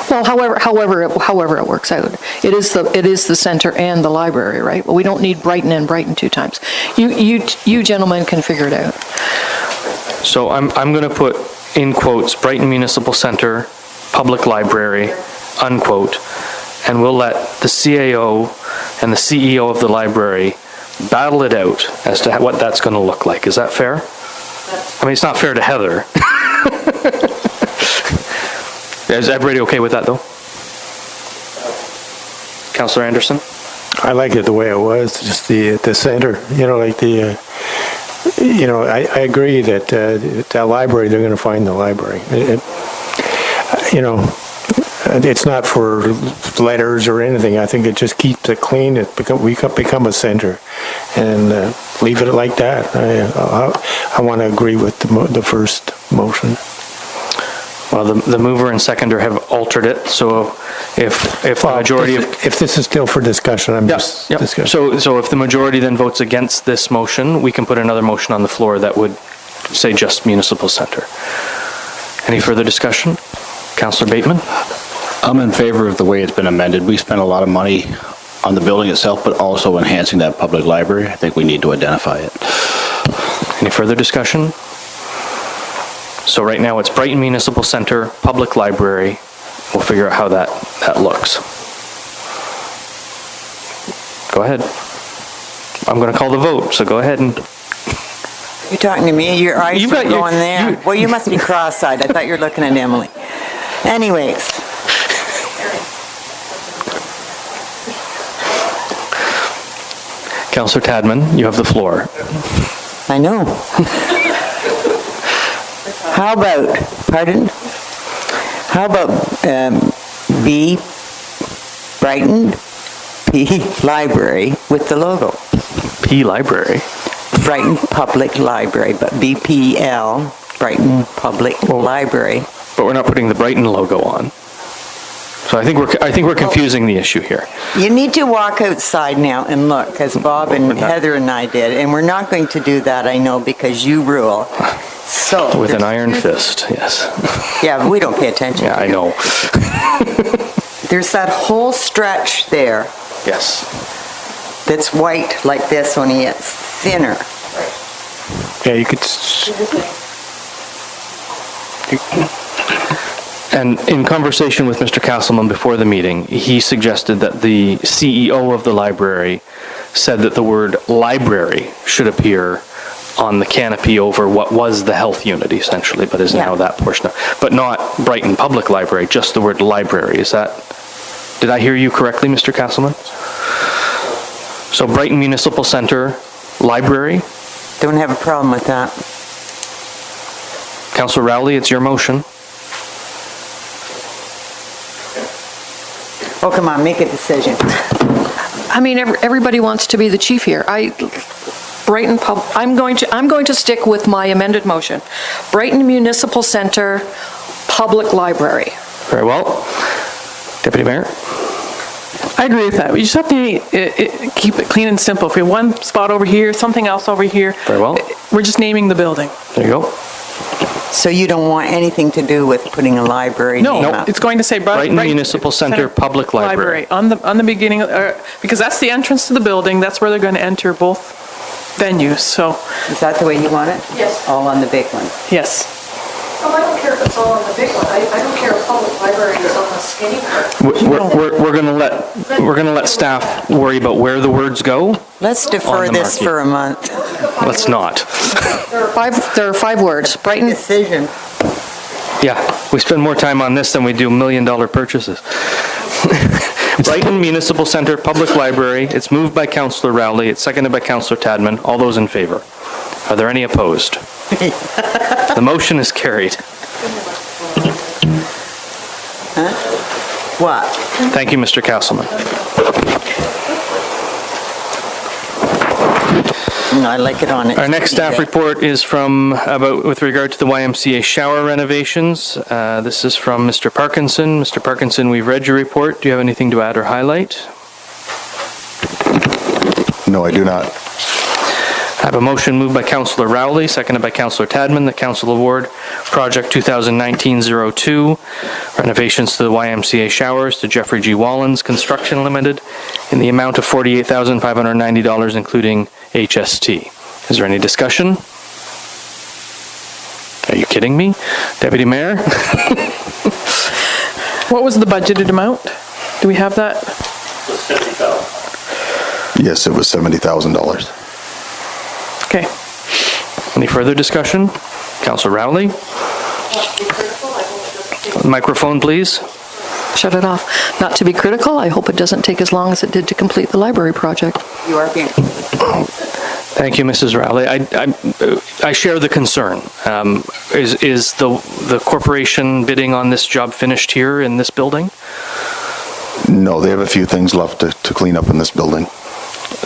Speaker 6: well, however it works out. It is the center and the library, right? Well, we don't need Brighton and Brighton two times. You gentlemen can figure it out.
Speaker 1: So I'm going to put in quotes Brighton Municipal Center, Public Library, unquote, and we'll let the CAO and the CEO of the library battle it out as to what that's going to look like. Is that fair? I mean, it's not fair to Heather. Is everybody okay with that, though? Councillor Anderson?
Speaker 3: I like it the way it was, just the center, like I agree that that library, they're going to find the library. It's not for letters or anything. I think it just keeps it clean. We become a center, and leave it like that. I want to agree with the first motion.
Speaker 1: Well, the mover and seconder have altered it, so if the majority of...
Speaker 3: If this is still for discussion, I'm just
Speaker 1: Yep.
Speaker 3: discussing.
Speaker 1: So if the majority then votes against this motion, we can put another motion on the floor that would say just municipal center. Any further discussion? Councillor Bateman?
Speaker 4: I'm in favor of the way it's been amended. We spent a lot of money on the building itself, but also enhancing that public library. I think we need to identify it.
Speaker 1: Any further discussion? So right now it's Brighton Municipal Center, Public Library. We'll figure out how that looks. Go ahead. I'm going to call the vote, so go ahead and...
Speaker 2: You're talking to me? Your eyes
Speaker 1: You've
Speaker 2: are
Speaker 1: got your-
Speaker 2: going there? Well, you must be cross-eyed. I thought you were looking at Emily. Anyways,
Speaker 1: Councillor Tadman, you have the floor.
Speaker 2: I know. How about, pardon? How about B, Brighton, P, Library with the logo?
Speaker 1: P Library.
Speaker 2: Brighton Public Library, but BPL, Brighton Public Library.
Speaker 1: But we're not putting the Brighton logo on. So I think we're confusing the issue here.
Speaker 2: You need to walk outside now and look, as Bob and Heather and I did, and we're not going to do that, I know, because you rule. So
Speaker 1: With an
Speaker 2: there's
Speaker 1: iron
Speaker 2: two-
Speaker 1: fist, yes.
Speaker 2: Yeah, but we don't pay attention.
Speaker 1: Yeah, I know.
Speaker 2: There's that whole stretch there
Speaker 1: Yes.
Speaker 2: that's white like this, only it's thinner.
Speaker 3: Yeah, you could...
Speaker 1: And in conversation with Mr. Castleman before the meeting, he suggested that the CEO of the library said that the word library should appear on the canopy over what was the health unit essentially, but is now
Speaker 2: Yeah.
Speaker 1: that portion of, but not Brighton Public Library, just the word library. Is that, did I hear you correctly, Mr. Castleman? So Brighton Municipal Center Library.
Speaker 2: Don't have a problem with that.
Speaker 1: Councillor Rowley, it's your motion.
Speaker 2: Oh, come on, make a decision.
Speaker 6: I mean, everybody wants to be the chief here. I'm going to stick with my amended motion. Brighton Municipal Center, Public Library.
Speaker 1: Very well. Deputy Mayor?
Speaker 9: I agree with that. We just have to keep it clean and simple. If we have one spot over here, something else over here.
Speaker 1: Very well.
Speaker 9: We're just naming the building.
Speaker 1: There you go.
Speaker 2: So you don't want anything to do with putting a library name
Speaker 9: No,
Speaker 2: up?
Speaker 9: it's going to say
Speaker 1: Brighton Municipal Center Public Library.
Speaker 9: On the beginning, because that's the entrance to the building, that's where they're going to enter both venues, so,
Speaker 2: Is that the way you want it?
Speaker 5: Yes.
Speaker 2: All on the big one?
Speaker 9: yes.
Speaker 5: Oh, I don't care if it's all on the big one. I don't care if public library is on the skinny part.
Speaker 1: We're gonna let staff worry about where the words go.
Speaker 2: Let's
Speaker 1: On
Speaker 2: defer
Speaker 1: the
Speaker 2: this
Speaker 1: marquee.
Speaker 2: for a month.
Speaker 1: Let's not.
Speaker 6: There are 5 words. Brighton,
Speaker 2: Decision.
Speaker 1: Yeah, we spend more time on this than we do $1 million purchases. Brighton Municipal Center Public Library. It's moved by Councillor Rowley. It's seconded by Councillor Tadman. All those in favor? Are there any opposed? The motion is carried.
Speaker 2: What?
Speaker 1: Thank you, Mr. Castleman.
Speaker 2: No, I like it on it.
Speaker 1: Our next staff report is with regard to the YMCA shower renovations. This is from Mr. Parkinson. Mr. Parkinson, we've read your report. Do you have anything to add or highlight?
Speaker 11: No, I do not.
Speaker 1: I have a motion moved by Councillor Rowley, seconded by Councillor Tadman, that council award Project 2019-02, renovations to the YMCA showers to Jeffrey G. Wallens Construction Limited in the amount of $48,590, including HST. Is there any discussion? Are you kidding me? Deputy Mayor?
Speaker 9: What was the budgeted amount? Do we have that?
Speaker 11: Yes, it was $70,000.
Speaker 9: Okay.
Speaker 1: Any further discussion? Councillor Rowley? Microphone, please.
Speaker 6: shut it off. Not to be critical, I hope it doesn't take as long as it did to complete the library project.
Speaker 2: You are being,
Speaker 1: Thank you, Mrs. Rowley. I share the concern. Is the corporation bidding on this job finished here in this building?
Speaker 11: No, they have a few things left to clean up in this building.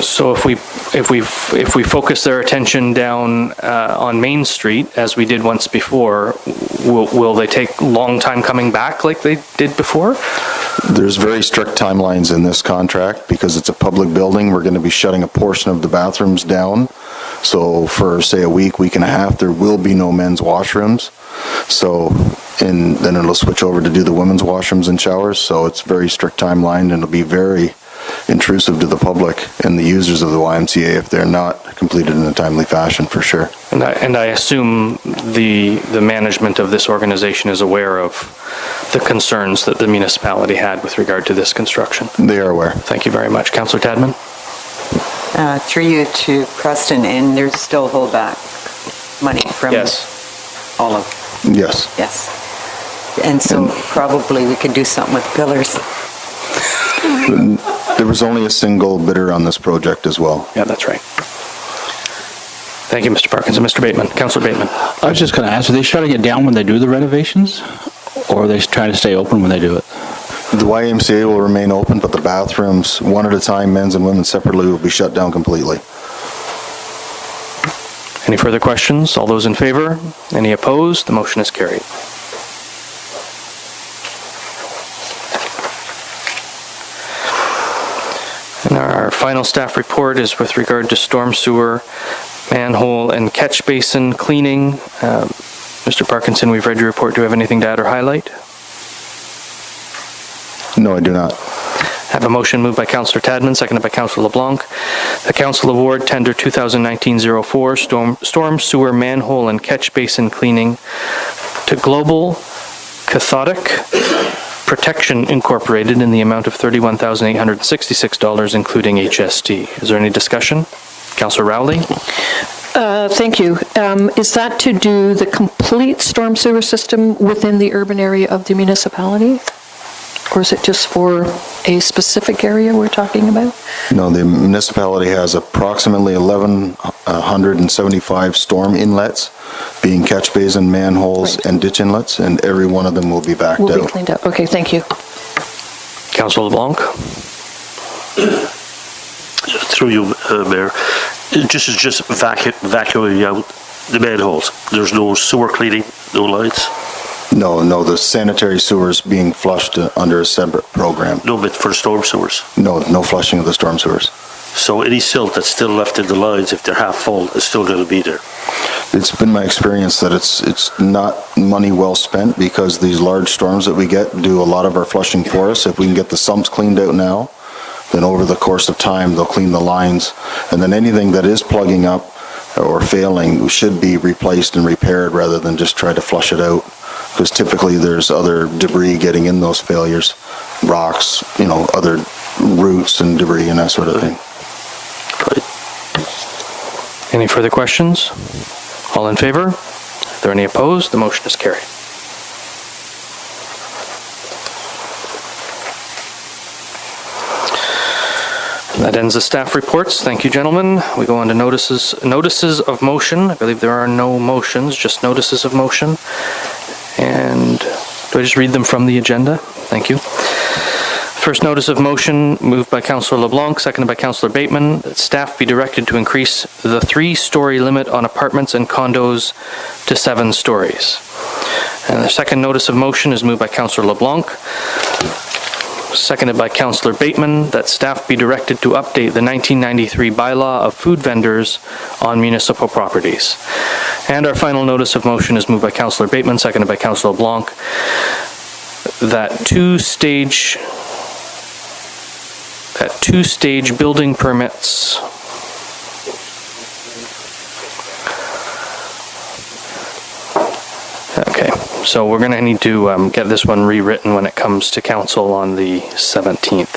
Speaker 1: So if we focus their attention down on Main Street, as we did once before, will they take a long time coming back like they did before?
Speaker 11: There's very strict timelines in this contract because it's a public building. We're going to be shutting a portion of the bathrooms down. So for, say, a week and a half, there will be no men's washrooms. So, and then it'll switch over to do the women's washrooms and showers. So it's very strict timeline, and it'll be very intrusive to the public and the users of the YMCA if they're not completed in a timely fashion, for sure.
Speaker 1: And I assume the management of this organization is aware of the concerns that the municipality had with regard to this construction.
Speaker 11: They are aware.
Speaker 1: Thank you very much. Councillor Tadman?
Speaker 2: through you to Preston, and there's still holdback money from all of,
Speaker 11: Yes.
Speaker 2: yes. And so probably we could do something with pillars.
Speaker 11: There was only a single bidder on this project as well.
Speaker 1: Yeah, that's right. Thank you, Mr. Parkinson. Mr. Bateman, Councillor Bateman.
Speaker 4: I was just going to ask, are they shutting it down when they do the renovations? Or are they trying to stay open when they do it?
Speaker 11: The YMCA will remain open, but the bathrooms, one at a time, men's and women's separately, will be shut down completely.
Speaker 1: Any further questions? All those in favor? Any opposed? The motion is carried. And our final staff report is with regard to storm sewer, manhole, and catch basin cleaning. Mr. Parkinson, we've read your report. Do you have anything to add or highlight?
Speaker 11: No, I do not.
Speaker 1: I have a motion moved by Councillor Tadman, seconded by Councillor LeBlanc. The council award tender 2019-04 storm sewer, manhole, and catch basin cleaning to Global Cathodic Protection Incorporated in the amount of $31,866, including HST. Is there any discussion? Councillor Rowley?
Speaker 6: Thank you. Is that to do the complete storm sewer system within the urban area of the municipality? Or is it just for a specific area we're talking about?
Speaker 11: No, the municipality has approximately 1,175 storm inlets, being catch basin, manholes,
Speaker 6: Right.
Speaker 11: and ditch inlets, and every one of them will be backed
Speaker 6: Will
Speaker 11: out.
Speaker 6: be cleaned up. Okay, thank you.
Speaker 1: Councillor LeBlanc?
Speaker 8: Through you, Mayor, just vacuuming out the manholes. There's no sewer cleaning, no lights.
Speaker 11: No, the sanitary sewers being flushed under a separate program.
Speaker 8: No bit for storm sewers.
Speaker 11: No flushing of the storm sewers.
Speaker 8: So any silt that's still left in the lines, if they're half full, is still going to be there.
Speaker 11: It's been my experience that it's not money well spent, because these large storms that we get do a lot of our flushing for us. If we can get the sumps cleaned out now, then over the course of time, they'll clean the lines. And then anything that is plugging up or failing should be replaced and repaired rather than just try to flush it out. Because typically there's other debris getting in those failures, rocks, other roots and debris and that sort of thing.
Speaker 1: Any further questions? All in favor? Are there any opposed? The motion is carried. That ends the staff reports. Thank you, gentlemen. We go on to notices of motion. I believe there are no motions, just notices of motion. And do I just read them from the agenda? Thank you. First notice of motion moved by Councillor LeBlanc, seconded by Councillor Bateman, that staff be directed to increase the 3-story limit on apartments and condos to 7 stories. And the second notice of motion is moved by Councillor LeBlanc, seconded by Councillor Bateman, that staff be directed to update the 1993 bylaw of food vendors on municipal properties. And our final notice of motion is moved by Councillor Bateman, seconded by Councillor LeBlanc, that two-stage building permits Okay, so we're going to need to get this one rewritten when it comes to council on the 17th.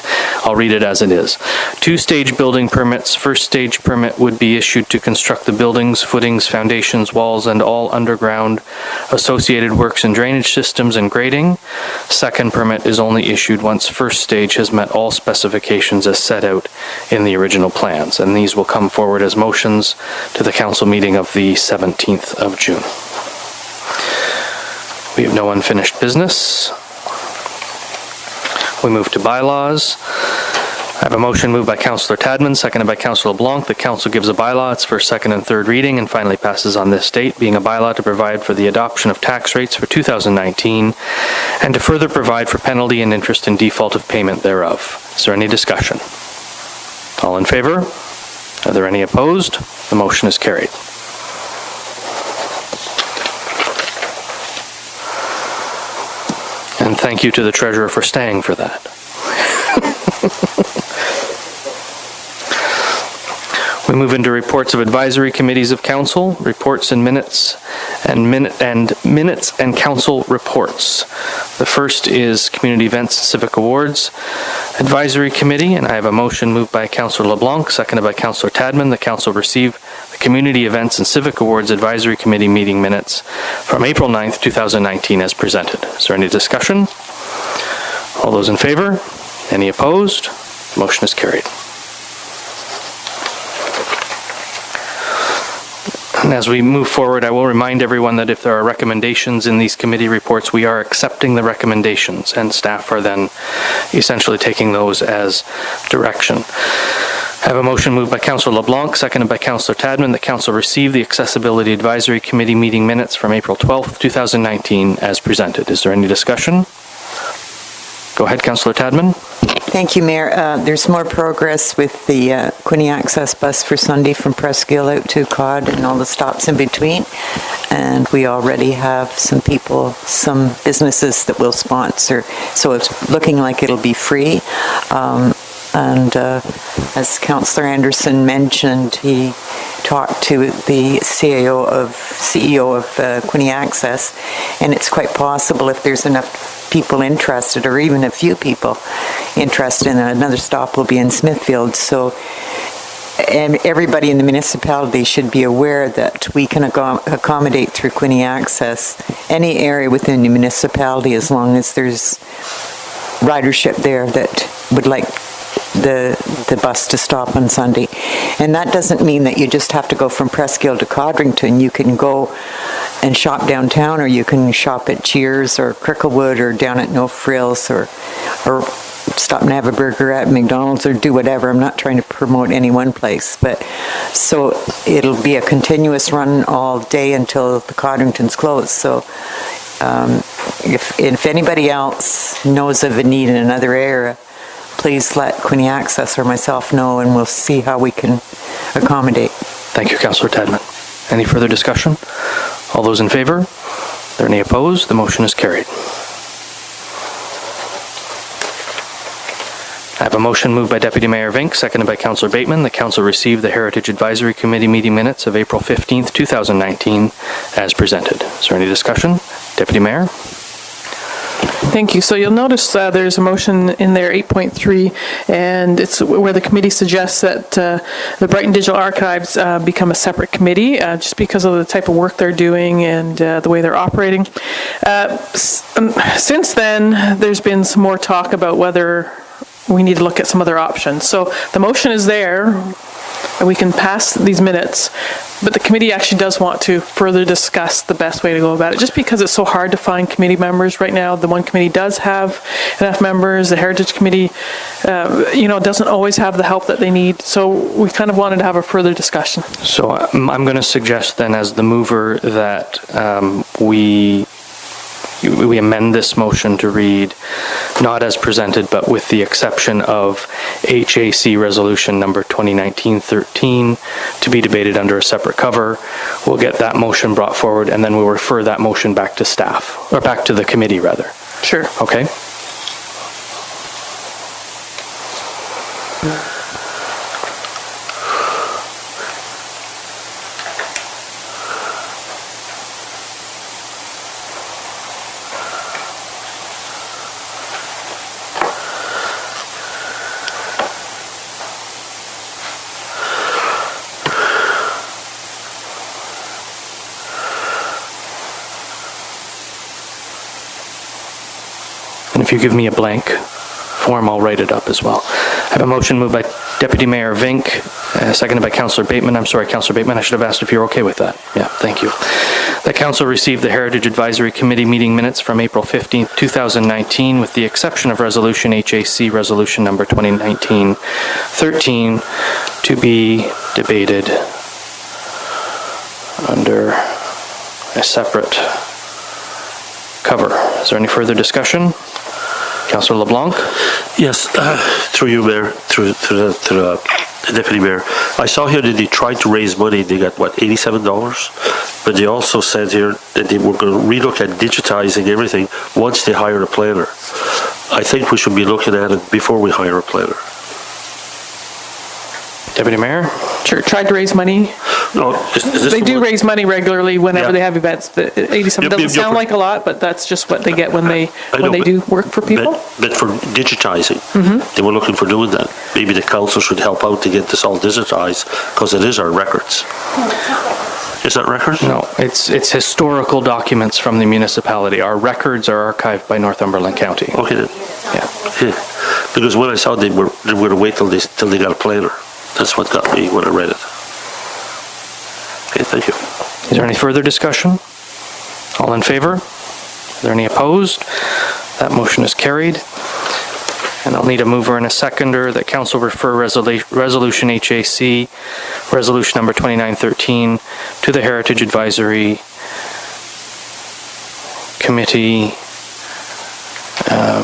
Speaker 1: I'll read it as it is. 2-stage building permits. First stage permit would be issued to construct the buildings, footings, foundations, walls, and all underground associated works and drainage systems and grading. Second permit is only issued once first stage has met all specifications as set out in the original plans, and these will come forward as motions to the council meeting of the 17th of June. We have no unfinished business. We move to bylaws. I have a motion moved by Councillor Tadman, seconded by Councillor LeBlanc. The council gives a bylaw its first, second, and third reading and finally passes on this date, being a bylaw to provide for the adoption of tax rates for 2019 and to further provide for penalty and interest in default of payment thereof. Is there any discussion? All in favor? Are there any opposed? The motion is carried. And thank you to the treasurer for staying for that. We move into reports of advisory committees of council, reports and minutes, and minutes and council reports. The first is Community Events and Civic Awards Advisory Committee, and I have a motion moved by Councillor LeBlanc, seconded by Councillor Tadman. The council receive the Community Events and Civic Awards Advisory Committee meeting minutes from April 9th, 2019 as presented. Is there any discussion? All those in favor? Any opposed? Motion is carried. And as we move forward, I will remind everyone that if there are recommendations in these committee reports, we are accepting the recommendations, and staff are then essentially taking those as direction. I have a motion moved by Councillor LeBlanc, seconded by Councillor Tadman, that council receive the Accessibility Advisory Committee meeting minutes from April 12th, 2019 as presented. Is there any discussion? Go ahead, Councillor Tadman.
Speaker 2: Thank you, Mayor. There's more progress with the Quinte Access bus for Sunday from Presqu'île out to Cod and all the stops in between. And we already have some people, some businesses that will sponsor. So it's looking like it'll be free. As Councillor Anderson mentioned, he talked to the CEO of Quinte Access, and it's quite possible if there's enough people interested, or even a few people interested, in another stop will be in Smithfield. So, and everybody in the municipality should be aware that we can accommodate through Quinte Access any area within the municipality as long as there's ridership there that would like the bus to stop on Sunday. And that doesn't mean that you just have to go from Presqu'île to Codrington. You can go and shop downtown, or you can shop at Cheers or Cricklewood or down at No Frills, or stop and have a burger at McDonald's, or do whatever. I'm not trying to promote any one place, but so it'll be a continuous run all day until the Codrington's closed. So if anybody else knows of a need in another area, please let Quinte Access or myself know, and we'll see how we can accommodate.
Speaker 1: Thank you, Councillor Tadman. Any further discussion? All those in favor? Are there any opposed? The motion is carried. I have a motion moved by Deputy Mayor Vink, seconded by Councillor Bateman. The council received the Heritage Advisory Committee meeting minutes of April 15th, 2019 as presented. Is there any discussion? Deputy Mayor?
Speaker 9: Thank you. So you'll notice there's a motion in there, 8.3, and it's where the committee suggests that the Brighton Digital Archives become a separate committee, just because of the type of work they're doing and the way they're operating. Since then, there's been some more talk about whether we need to look at some other options. So the motion is there, and we can pass these minutes, but the committee actually does want to further discuss the best way to go about it, just because it's so hard to find committee members right now. The one committee does have enough members. The Heritage Committee, doesn't always have the help that they need. So we kind of wanted to have a further discussion.
Speaker 1: So I'm going to suggest then, as the mover, that we amend this motion to read not as presented, but with the exception of HAC Resolution number 2019-13 to be debated under a separate cover. We'll get that motion brought forward, and then we'll refer that motion back to staff, or back to the committee rather.
Speaker 9: Sure.
Speaker 1: Okay? if you give me a blank form, I'll write it up as well. I have a motion moved by Deputy Mayor Vink, seconded by Councillor Bateman. I'm sorry, Councillor Bateman, I should have asked if you're okay with that. Yeah, thank you. The council received the Heritage Advisory Committee meeting minutes from April 15th, 2019, with the exception of Resolution HAC Resolution Number 2019-13, to be debated under a separate cover. Is there any further discussion? Councillor LeBlanc?
Speaker 8: Yes, through you, Mayor, through the Deputy Mayor. I saw here that they tried to raise money. They got, what, $87? But they also said here that they were going to relook at digitizing everything once they hire a planner. I think we should be looking at it before we hire a planner.
Speaker 1: Deputy Mayor?
Speaker 9: Sure, tried to raise money.
Speaker 8: No, is this
Speaker 9: They
Speaker 8: the
Speaker 9: do
Speaker 8: one-
Speaker 9: raise money regularly whenever
Speaker 8: Yeah.
Speaker 9: they have events. The 87
Speaker 8: Yeah,
Speaker 9: doesn't
Speaker 8: yeah,
Speaker 9: sound
Speaker 8: for-
Speaker 9: like a lot, but that's just what they get when they
Speaker 8: I know,
Speaker 9: do work for people.
Speaker 8: But for digitizing, they were looking for doing that. Maybe the council should help out to get this all digitized, because it is our records. Is that records?
Speaker 1: No, it's historical documents from the municipality. Our records are archived by Northumberland County.
Speaker 8: Okay then.
Speaker 1: Yeah.
Speaker 8: Yeah. Because when I saw they were going to wait till they got a planner. That's what got me when I read it. Okay, thank you.
Speaker 1: Is there any further discussion? All in favor? Are there any opposed? That motion is carried. And I'll need a mover and a seconder that council refer Resolution HAC, Resolution Number 2913, to the Heritage Advisory Committee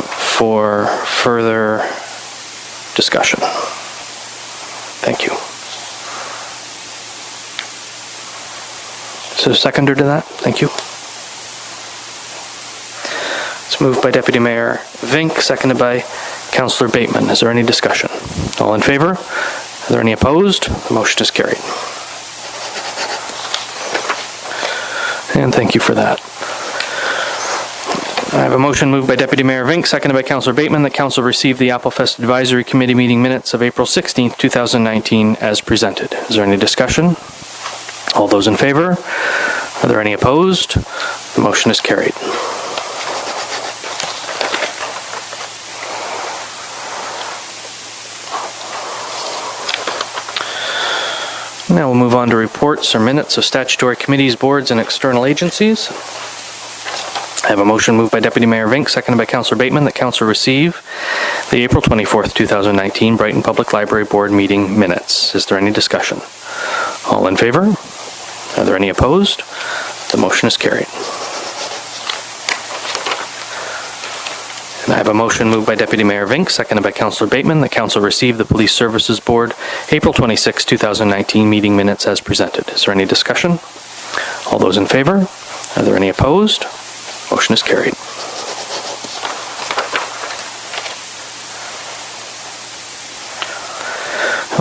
Speaker 1: for further discussion. Thank you. So seconder to that? Thank you. It's moved by Deputy Mayor Vink, seconded by Councillor Bateman. Is there any discussion? All in favor? Are there any opposed? The motion is carried. And thank you for that. I have a motion moved by Deputy Mayor Vink, seconded by Councillor Bateman, that council receive the Applefest Advisory Committee meeting minutes of April 16th, 2019 as presented. Is there any discussion? All those in favor? Are there any opposed? The motion is carried. Now we'll move on to reports or minutes of statutory committees, boards, and external agencies. I have a motion moved by Deputy Mayor Vink, seconded by Councillor Bateman, that council receive the April 24th, 2019 Brighton Public Library Board meeting minutes. Is there any discussion? All in favor? Are there any opposed? The motion is carried. And I have a motion moved by Deputy Mayor Vink, seconded by Councillor Bateman, that council receive the Police Services Board April 26, 2019 meeting minutes as presented. Is there any discussion? All those in favor? Are there any opposed? Motion is carried.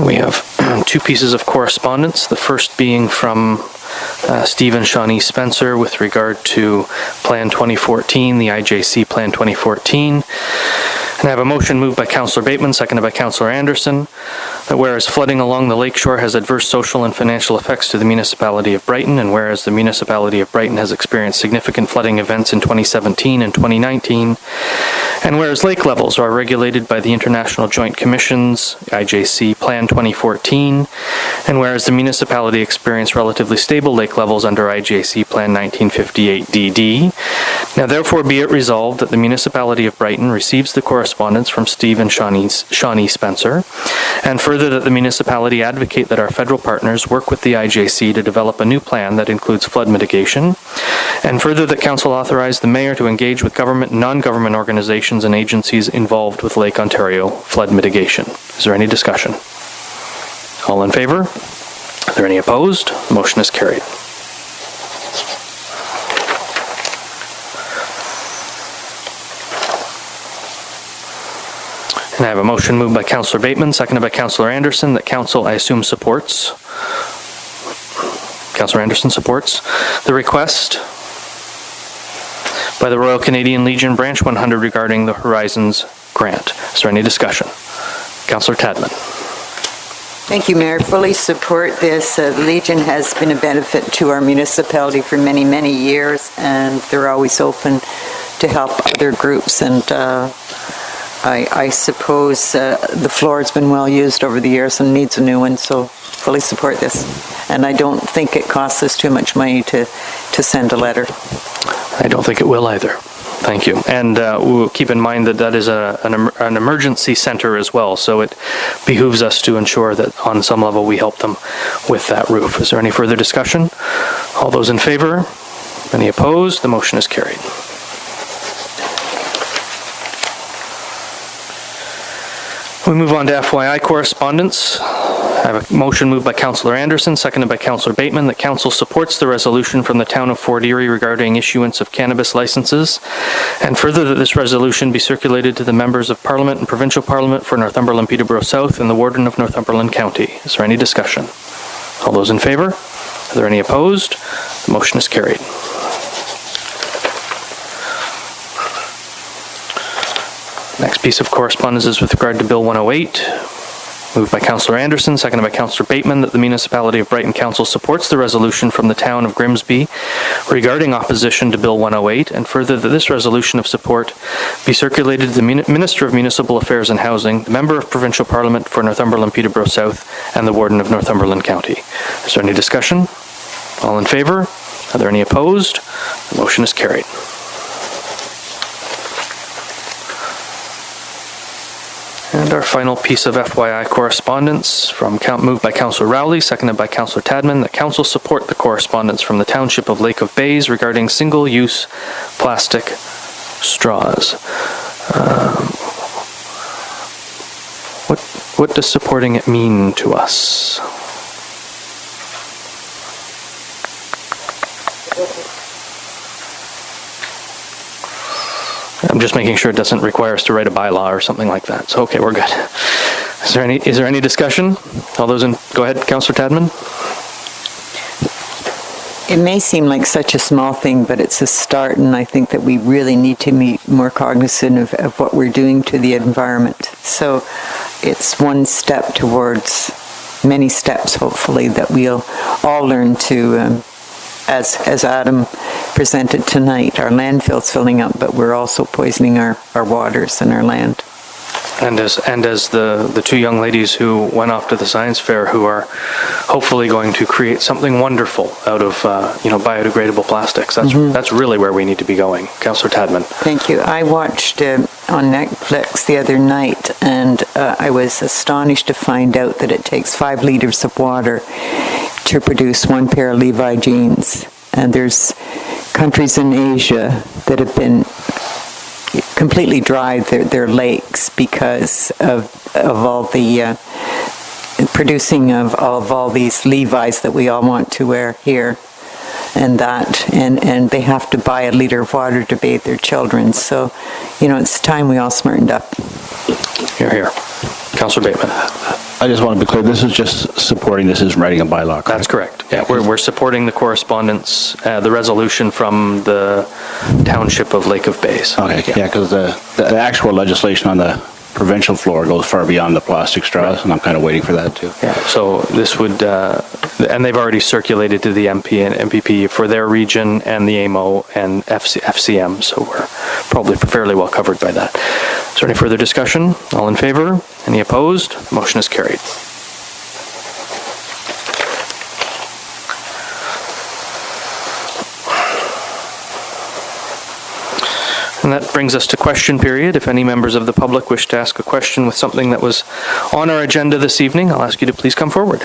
Speaker 1: We have two pieces of correspondence, the first being from Steve and Shawnee Spencer with regard to Plan 2014, the IJC Plan 2014. And I have a motion moved by Councillor Bateman, seconded by Councillor Anderson, that whereas flooding along the lakeshore has adverse social and financial effects to the municipality of Brighton, and whereas the municipality of Brighton has experienced significant flooding events in 2017 and 2019, and whereas lake levels are regulated by the International Joint Commission's IJC Plan 2014, and whereas the municipality experienced relatively stable lake levels under IJC Plan 1958 DD, now therefore be it resolved that the municipality of Brighton receives the correspondence from Steve and Shawnee Spencer, and further that the municipality advocate that our federal partners work with the IJC to develop a new plan that includes flood mitigation, and further that council authorize the mayor to engage with government and non-government organizations and agencies involved with Lake Ontario flood mitigation. Is there any discussion? All in favor? Are there any opposed? The motion is carried. And I have a motion moved by Councillor Bateman, seconded by Councillor Anderson, that council, I assume, supports. Councillor Anderson supports the request by the Royal Canadian Legion Branch 100 regarding the Horizons grant. Is there any discussion? Councillor Tadman.
Speaker 2: Thank you, Mayor. Fully support this. The Legion has been a benefit to our municipality for many, many years, and they're always open to help other groups. And I suppose the floor has been well used over the years and needs a new one, so fully support this. And I don't think it costs us too much money to send a letter.
Speaker 1: I don't think it will either. Thank you. And we'll keep in mind that that is an emergency center as well, so it behooves us to ensure that on some level we help them with that roof. Is there any further discussion? All those in favor? Any opposed? The motion is carried. We move on to FYI correspondence. I have a motion moved by Councillor Anderson, seconded by Councillor Bateman, that Council supports the resolution from the Town of Fort Erie regarding issuance of cannabis licenses, and further that this resolution be circulated to the members of Parliament and Provincial Parliament for Northumberland, Peterborough South, and the Warden of Northumberland County. Is there any discussion? All those in favor? Are there any opposed? The motion is carried. Next piece of correspondence is with regard to Bill 108. Moved by Councillor Anderson, seconded by Councillor Bateman, that the Municipality of Brighton Council supports the resolution from the Town of Grimsby regarding opposition to Bill 108, and further that this resolution of support be circulated to the Minister of Municipal Affairs and Housing, the Member of Provincial Parliament for Northumberland, Peterborough South, and the Warden of Northumberland County. Is there any discussion? All in favor? Are there any opposed? The motion is carried. And our final piece of FYI correspondence moved by Councillor Rowley, seconded by Councillor Tadman, that Council support the correspondence from the Township of Lake of Bays regarding single-use plastic straws. What does supporting it mean to us? I'm just making sure it doesn't require us to write a bylaw or something like that. So, okay, we're good. Is there any discussion? All those in, go ahead, Councillor Tadman.
Speaker 2: It may seem like such a small thing, but it's a start, and I think that we really need to be more cognizant of what we're doing to the environment. So it's one step towards many steps, hopefully, that we'll all learn to, as Adam presented tonight, our landfill's filling up, but we're also poisoning our waters and our land.
Speaker 1: And as the two young ladies who went off to the science fair, who are hopefully going to create something wonderful out of biodegradable plastics. That's really where we need to be going. Councillor Tadman.
Speaker 2: Thank you. I watched on Netflix the other night, and I was astonished to find out that it takes 5 liters of water to produce 1 pair of Levi jeans. And there's countries in Asia that have been completely dried their lakes because of all the producing of all these Levi's that we all want to wear here, and they have to buy a liter of water to bathe their children. So, it's time we all smartened up.
Speaker 1: Here. Councillor Bateman.
Speaker 4: I just want to be clear, this is just supporting, this isn't writing a bylaw, correct?
Speaker 1: That's correct. Yeah, we're supporting the correspondence, the resolution from the Township of Lake of Bays.
Speaker 4: Okay, yeah, because the actual legislation on the provincial floor goes far beyond the plastic straws, and I'm kind of waiting for that too.
Speaker 1: Yeah, so this would, and they've already circulated to the MP and MPP for their region and the AMO and FCM, so we're probably fairly well covered by that. Is there any further discussion? All in favor? Any opposed? The motion is carried. And that brings us to question period. If any members of the public wish to ask a question with something that was on our agenda this evening, I'll ask you to please come forward.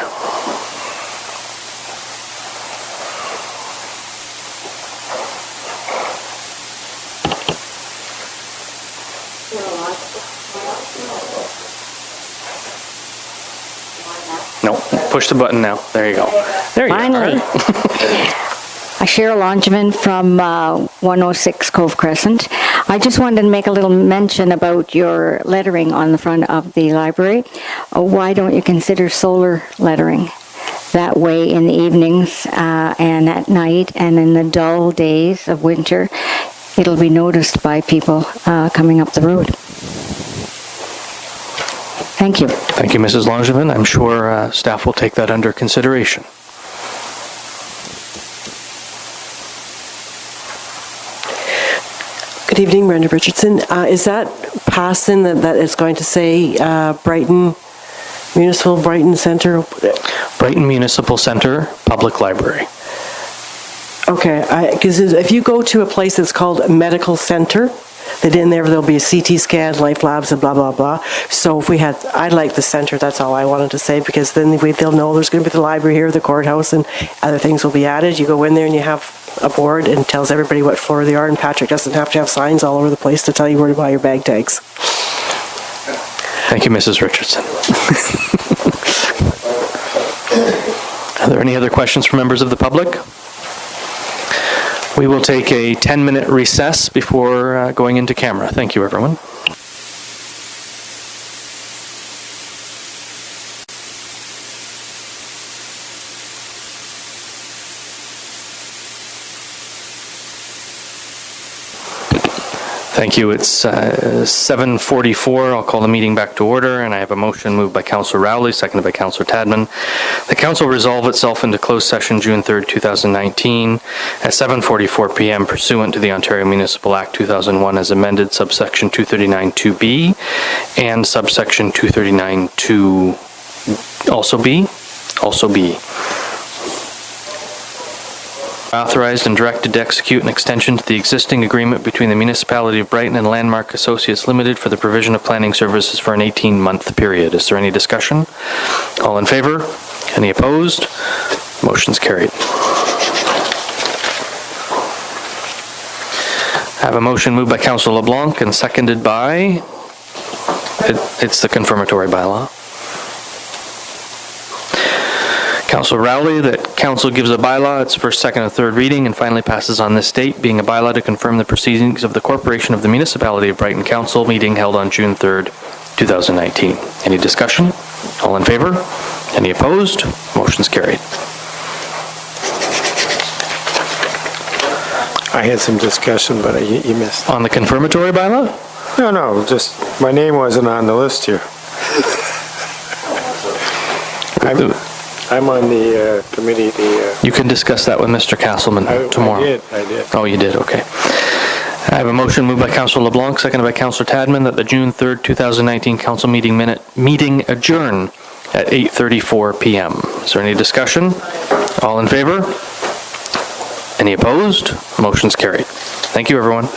Speaker 1: No, push the button now. There you go. There you
Speaker 12: Finally.
Speaker 1: go. Finally.
Speaker 12: Cheryl Longeman from 106 Cove Crescent. I just wanted to make a little mention about your lettering on the front of the library. Why don't you consider solar lettering? That way in the evenings and at night and in the dull days of winter, it'll be noticed by people coming up the road. Thank you.
Speaker 1: Thank you, Mrs. Langevin. I'm sure staff will take that under consideration.
Speaker 13: Good evening, Brenda Richardson. Is that passed in that it's going to say Brighton Municipal Brighton Center?
Speaker 1: Brighton Municipal Center Public Library.
Speaker 13: Okay, because if you go to a place that's called Medical Center, that in there there'll be a CT scan, Life Labs, and blah, blah, blah. So if we had, I like the center, that's all I wanted to say, because then they'll know there's going to be the library here, the courthouse, and other things will be added. You go in there and you have a board and tells everybody what floor they are, and Patrick doesn't have to have signs all over the place to tell you where to buy your bag tags.
Speaker 1: Thank you, Mrs. Richardson. Are there any other questions from members of the public? We will take a 10-minute recess before going into camera. Thank you, everyone. Thank you. It's 7:44. I'll call the meeting back to order, and I have a motion moved by Councillor Rowley, seconded by Councillor Tadman. The council resolve itself into closed session June 3rd, 2019 at 7:44 p.m. pursuant to the Ontario Municipal Act 2001 as amended, subsection 239(2)B and subsection 239(2) also B. Authorized and directed to execute an extension to the existing agreement between the Municipality of Brighton and Landmark Associates Limited for the provision of planning services for an 18-month period. Is there any discussion? All in favor? Any opposed? Motion's carried. I have a motion moved by Councillor LeBlanc and seconded by, it's the confirmatory bylaw. Councillor Rowley, that council gives a bylaw its first, second, and third reading and finally passes on this date, being a bylaw to confirm the proceedings of the Corporation of the Municipality of Brighton Council meeting held on June 3rd, 2019. Any discussion? All in favor? Any opposed? Motion's carried.
Speaker 3: I had some discussion, but you missed.
Speaker 1: On the confirmatory bylaw?
Speaker 3: No, just my name wasn't on the list here. I'm on the committee,
Speaker 1: You can discuss that with Mr. Castleman tomorrow.
Speaker 3: I did.
Speaker 1: Oh, you did, okay. I have a motion moved by Councillor LeBlanc, seconded by Councillor Tadman, that the June 3rd, 2019 council meeting adjourn at 8:34 p.m. Is there any discussion? All in favor? Any opposed? Motion's carried. Thank you, everyone.